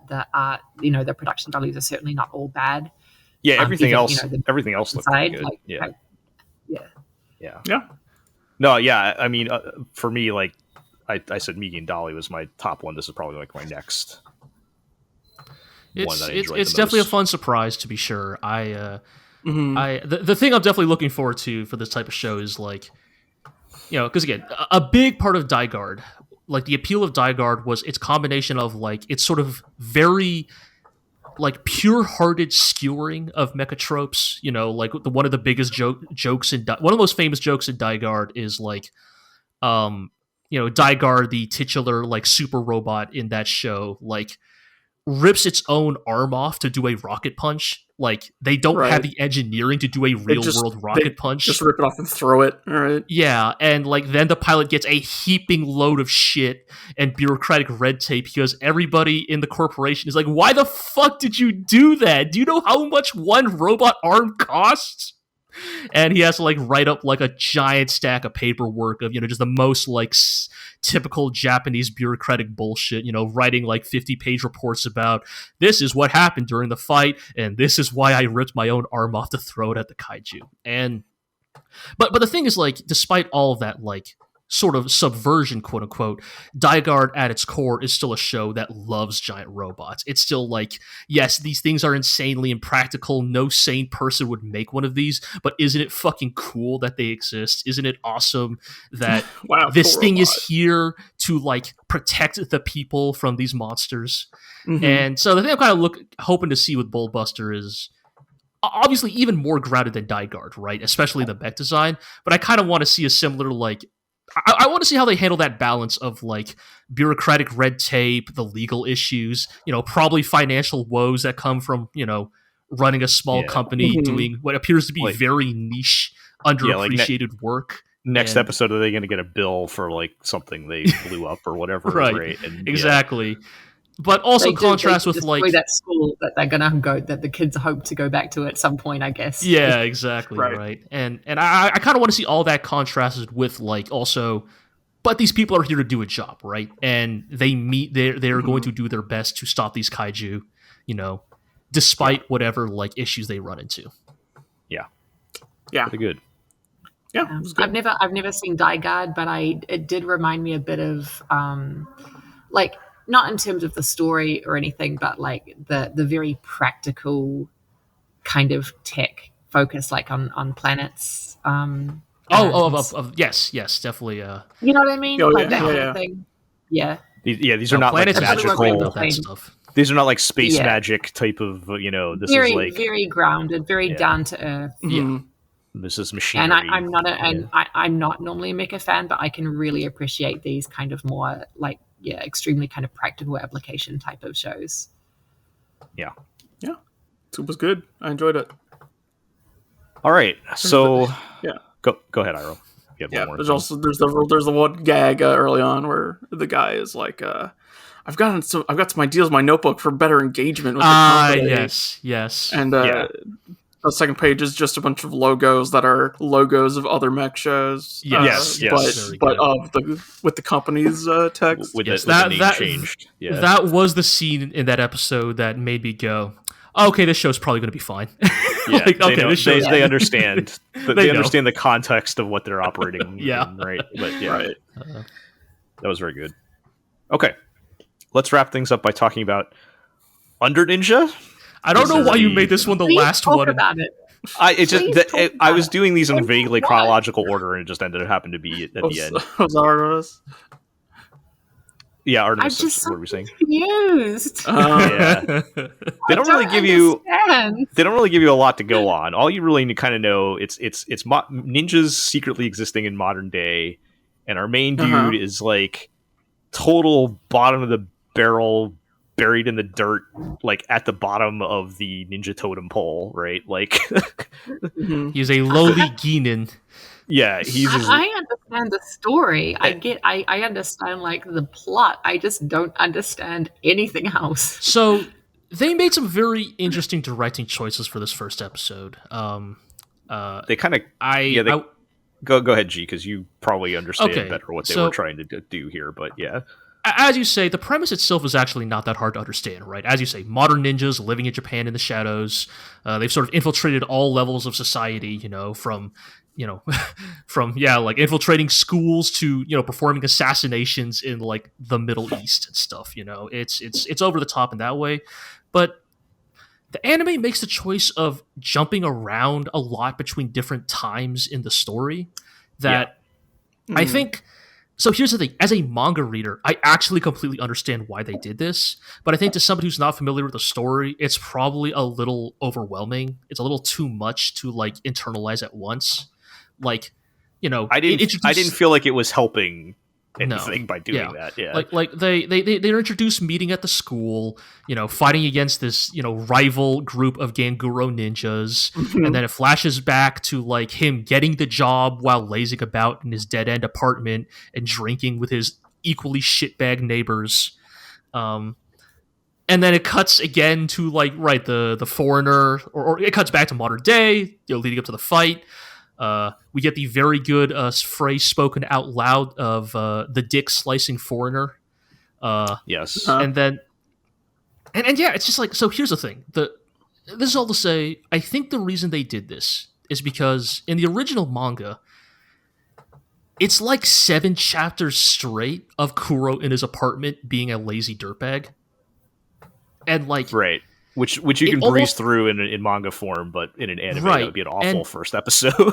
production values are certainly not all bad. Yeah, everything else looked pretty good. No, yeah. I mean, for me, like I said, Migi Dali was my top one. This is probably like my next. It's definitely a fun surprise, to be sure. The thing I'm definitely looking forward to for this type of show is like, because again, a big part of Die Guard, like the appeal of Die Guard was its combination of like it's sort of very like pure-hearted skewering of mecha tropes. Like one of the biggest jokes in one of the most famous jokes in Die Guard is like, Die Guard, the titular like super robot in that show, like rips its own arm off to do a rocket punch. Like they don't have the engineering to do a real world rocket punch. Just rip it off and throw it. All right. Yeah, and like then the pilot gets a heaping load of shit and bureaucratic red tape because everybody in the corporation is like, "Why the fuck did you do that? Do you know how much one robot arm costs?" And he has to like write up like a giant stack of paperwork of just the most like typical Japanese bureaucratic bullshit, writing like 50-page reports about this is what happened during the fight and this is why I ripped my own arm off to throw it at the kaiju. And but the thing is, like, despite all of that like sort of subversion, quote unquote, Die Guard at its core is still a show that loves giant robots. It's still like, yes, these things are insanely impractical. No sane person would make one of these, but isn't it fucking cool that they exist? Isn't it awesome that this thing is here to like protect the people from these monsters? Mm-hmm. And so the thing I'm kind of hoping to see with Bullbuster is obviously even more grounded than Die Guard, right? Especially the mech design. But I kind of want to see a similar like I want to see how they handle that balance of like bureaucratic red tape, the legal issues, probably financial woes that come from, running a small company doing what appears to be like, very niche, underappreciated work. Next episode, are they going to get a bill for like something they blew up or whatever? Right. And, exactly. But also contrast with like that school that they're gonna go, that the kids hope to go back to at some point, I guess. Yeah, exactly. Right. And I kind of want to see all that contrasted with like also, but these people are here to do a job, right? And they're going to do their best to stop these kaiju, despite whatever like issues they run into. Yeah. Pretty good. Yeah, it was good. I've never seen Die Guard, but it did remind me a bit of like. Not in terms of the story or anything, but like the very practical kind of tech focus, like on planets. Yes, definitely. You know what I mean? That kind of thing. Yeah. These are not like magical stuff. These are not like space magic type of. This very, is like very grounded, very down to earth. Yeah. This is machinery. And I'm not normally a mecha fan, but I can really appreciate these kind of more like. Yeah, extremely kind of practical application type of shows. Yeah. It was good. I enjoyed it. All right, so go ahead, Iro. There's the one gag early on where the guy is like, I've got some ideas in my notebook for better engagement with the company. Yes. And the second page is just a bunch of logos that are logos of other mech shows. Yes. But with the company's text. With the name changed. Yeah. That was the scene in that episode that made me go, okay, this show's probably going to be fine. Yeah, like, okay, this show's they understand. They know. understand the context of what they're operating Yeah. in, right? But yeah, Right. that was very good. Okay, let's wrap things up by talking about Under Ninja. I don't This know is why you the- made this one the Please last talk one. about it. I was doing these in vaguely Why? chronological order, and it just ended up happened to be at the end. Was Artemis? Yeah, I'm Artemis. just What were we saying? confused. Yeah, they don't really give you. understand. They don't really give you a lot to go on. All you really kind of know it's ninjas secretly existing in modern day, and our main dude is like total bottom of the barrel, buried in the dirt, like at the bottom of the ninja totem pole, right? Like He's a lowly Genin. yeah, he's I understand the story. I understand like the plot. I just don't understand anything else. So they made some very interesting directing choices for this first episode. they kind of go ahead, G, because you probably understand better what they were trying to do here. But yeah, as you say, the premise itself is actually not that hard to understand, right? As you say, modern ninjas living in Japan in the shadows. They've sort of infiltrated all levels of society, from like infiltrating schools to, performing assassinations in like the Middle East and stuff, It's over the top in that way. But the anime makes the choice of jumping around a lot between different times in the story that I think. So here's the thing. As a manga reader, I actually completely understand why they did this. But I think to somebody who's not familiar with the story, it's probably a little overwhelming. It's a little too much to like internalize at once. Like, I didn't feel like it was helping anything by doing that. Yeah, like they're introduced meeting at the school, fighting against this rival group of Ganguro ninjas, and then it flashes back to like him getting the job while lazing about in his dead end apartment and drinking with his equally shitbag neighbors. And then it cuts again to like the foreigner, or it cuts back to modern day, leading up to the fight. We get the very good phrase spoken out loud of the dick slicing foreigner. Yes. And then, and yeah, it's just like, so here's the thing. This is all to say, I think the reason they did this is because in the original manga, it's like 7 chapters straight of Kuro in his apartment being a lazy dirtbag. And like... Right. Which you can breeze through in manga form, but in an anime, that would be an awful first episode.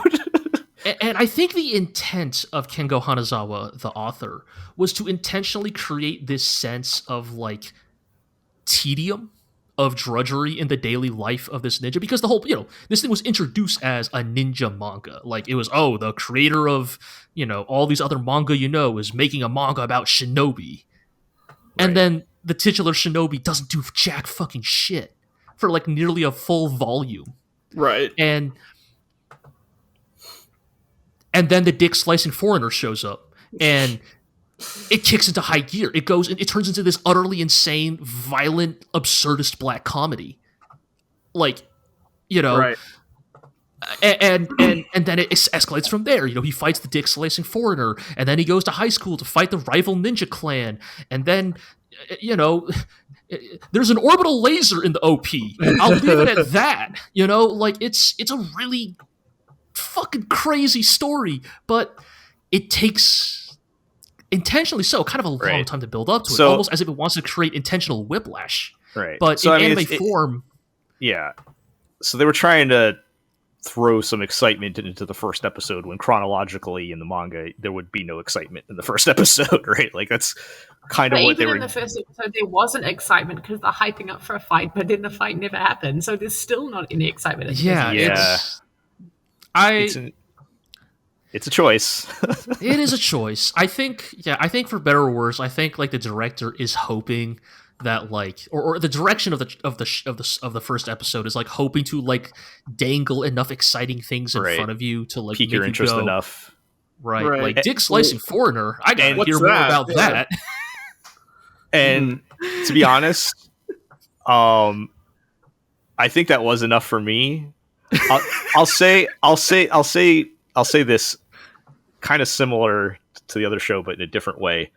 And I think the intent of Kengo Hanazawa, the author, was to intentionally create this sense of like tedium, of drudgery in the daily life of this ninja, because the whole, this thing was introduced as a ninja manga. Like it was, the creator of, all these other manga is making a manga about shinobi. Right. And then the titular shinobi doesn't do jack fucking shit for like nearly a full volume. Right. And then the dick slicing foreigner shows up and it kicks into high gear. It turns into this utterly insane, violent, absurdist black comedy. Like, right. And then it escalates from there. He fights the dick slicing foreigner, and then he goes to high school to fight the rival ninja clan, and then there's an orbital laser in the OP. I'll leave it at that. Like it's a really fucking crazy story, but it takes intentionally kind of a long time to build up to it, almost as if it wants to create intentional whiplash. Right. But so, in anime form, yeah. So they were trying to throw some excitement into the first episode when chronologically in the manga there would be no excitement in the first episode, right? Like that's kind of what they were. In the first episode, there wasn't excitement because they're hyping up for a fight, but then the fight never happened. So there's still not any excitement. It's a choice. It is a choice. I think for better or worse, I think like the director is hoping that like, or the direction of the first episode is like hoping to like dangle enough exciting things in front of you to like pique your interest enough. Right. Like dick slicing foreigner. I gotta hear more about that. And to be honest, I think that was enough for me. I'll say this kind of similar to the other show, but in a different way.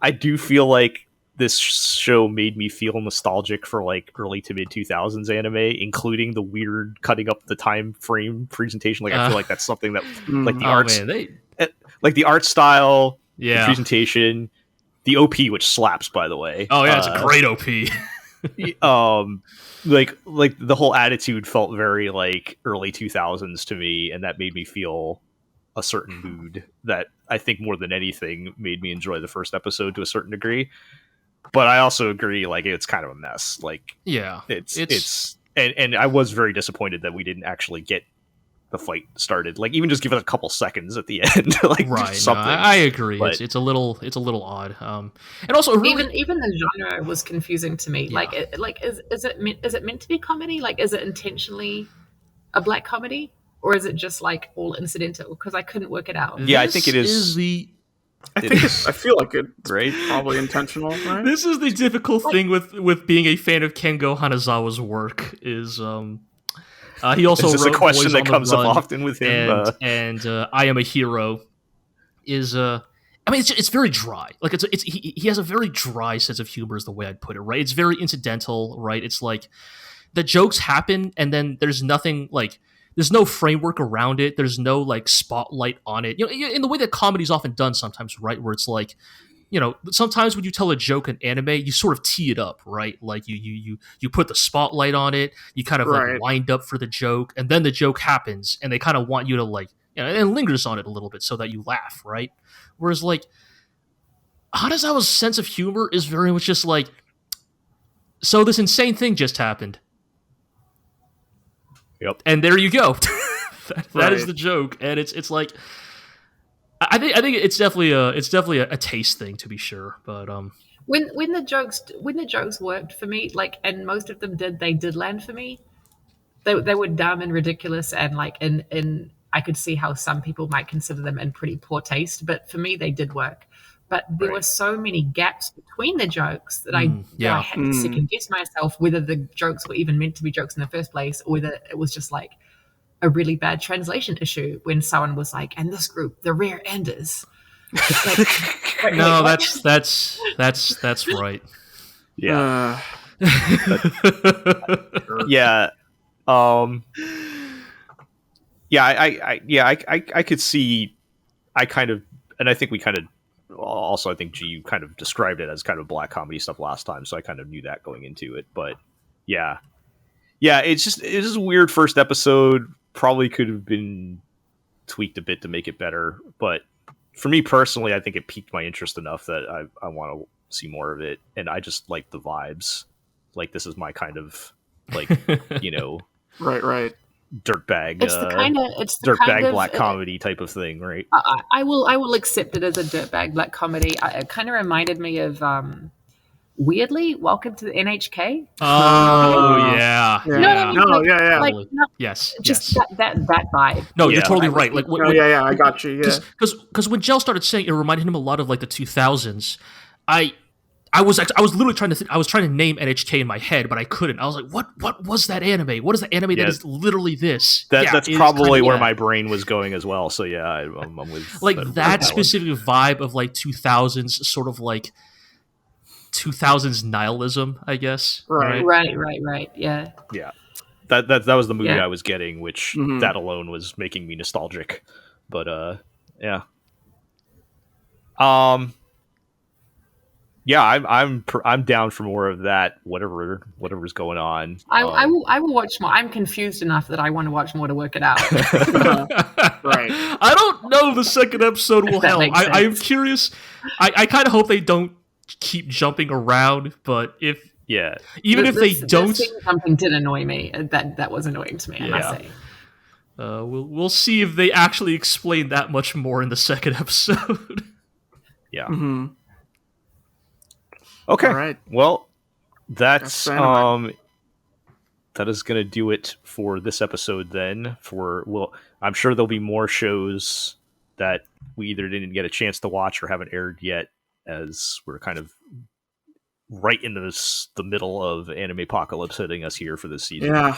I do feel like this show made me feel nostalgic for like early to mid 2000s anime, including the weird cutting up the time frame presentation. Like I feel like that's something that like the arts, like the art style, the presentation, the OP, which slaps, by the way. Oh yeah, it's a great OP. Like the whole attitude felt very like early 2000s to me, and that made me feel a certain mood that I think more than anything made me enjoy the first episode to a certain degree. But I also agree, like, it's kind of a mess. Like, yeah, it's and I was very disappointed that we didn't actually get the fight started. Like, even just give it a couple seconds at the end, like something. No, I agree. But it's a little odd. And also, really, even the genre was confusing to me. Yeah. Is it meant to be comedy? Like, is it intentionally a black comedy, or is it just like all incidental? Because I couldn't work it out. Yeah, I think it is. I feel like it's probably intentional. Right? This is the difficult thing with being a fan of Kengo Hanazawa's work. Is he also wrote a question that comes up often with him, and I Am a Hero is I mean, it's very dry. Like he has a very dry sense of humor, is the way I'd put it. Right? It's very incidental. Right? It's like the jokes happen, and then there's nothing like. There's no framework around it. There's no like spotlight on it. You know, in the way that comedy's often done sometimes, right? Where it's like, you know, sometimes when you tell a joke in anime, you sort of tee it up, right? Like you put the spotlight on it. You kind of like wind up for the joke, and then the joke happens, and they kind of want you to like, you know, and lingers on it a little bit so that you laugh, right? Whereas like Hanazawa's sense of humor is very much just like, so this insane thing just happened. Yep. And there you go. That is the joke, and it's like I think it's definitely a taste thing, to be sure. But when the jokes worked for me, like, and most of them did land for me. They were dumb and ridiculous, and like and I could see how some people might consider them in pretty poor taste, but for me they did work. But there were so many gaps between the jokes that I had to second guess myself whether the jokes were even meant to be jokes in the first place, or whether it was just like a really bad translation issue when someone was like, and this group, the Rare Enders. Like, no, that's right. Yeah. Yeah. I could see. I kind of, and I think we kind of. Also, I think G kind of described it as kind of black comedy stuff last time, so I kind of knew that going into it. But yeah, it's just a weird first episode. Probably could have been tweaked a bit to make it better. But for me personally, I think it piqued my interest enough that I want to see more of it. And I just like the vibes. Like, this is my kind of, like, you know, right. Dirtbag, it's the kind of black comedy type of thing, right? I will accept it as a dirtbag black comedy. It kind of reminded me of weirdly Welcome to the NHK. Oh yeah. You know what I mean? Yeah. Like, yes. That vibe. No, you're totally right. Like, I got you. Yeah. Because when Gel started saying it reminded him a lot of like the 2000s, I was literally trying to think. I was trying to name NHK in my head, but I couldn't. I was like, "What was that anime? What is the anime that is literally this?" That's probably where my brain was going as well. So yeah, I'm with like that specific vibe of like 2000s, sort of like 2000s nihilism, I guess. Right. Yeah. That was the movie I was getting, which that alone was making me nostalgic. But yeah. Yeah, I'm down for more of that. Whatever's going on. I will watch more. I'm confused enough that I want to watch more to work it out. Right. I don't know. The second episode will help. I'm curious. I kind of hope they don't keep jumping around. But if they don't, something did annoy me. That was annoying to me. I must say. We'll see if they actually explain that much more in the second episode. Yeah. Mm-hmm. Okay. All right. Well, that is going to do it for this episode then. I'm sure there'll be more shows that we either didn't get a chance to watch or haven't aired yet, as we're kind of right into the middle of anime apocalypse hitting us here for this season. Yeah.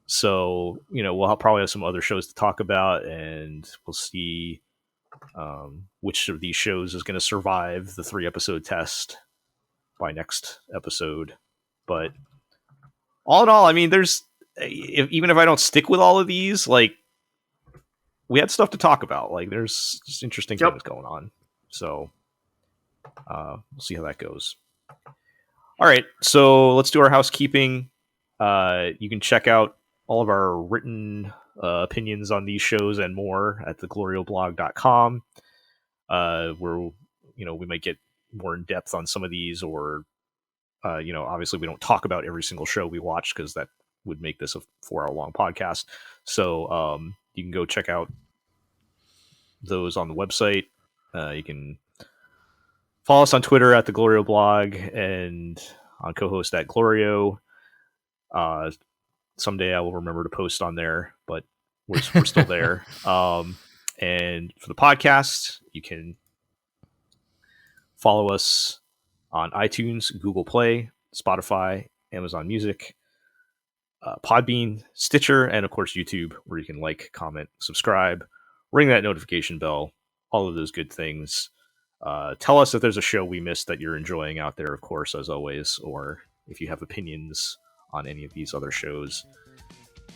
So, we'll probably have some other shows to talk about, and we'll see which of these shows is going to survive the 3-episode test. by next episode. But all in all, I mean, even if I don't stick with all of these, like, we had stuff to talk about. Like, there's just interesting things going on. So we'll see how that goes. All right, so let's do our housekeeping. You can check out all of our written opinions on these shows and more at theglorioblog.com, where we might get more in depth on some of these, or obviously we don't talk about every single show we watch because that would make this a 4-hour-long podcast. So you can go check out those on the website. You can follow us on Twitter at the GLORIO blog and on co-host at GLORIO. Someday I will remember to post on there, but we're still there. And for the podcast, you can follow us on iTunes, Google Play, Spotify, Amazon Music, Podbean, Stitcher, and of course YouTube, where you can like, comment, subscribe, ring that notification bell, all of those good things. Tell us if there's a show we missed that you're enjoying out there, of course, as always, or if you have opinions on any of these other shows.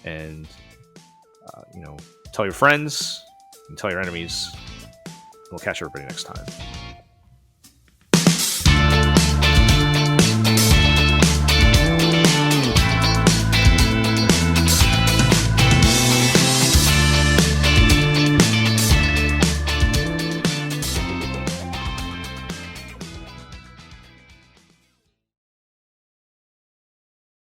And tell your friends and tell your enemies. We'll catch everybody next time.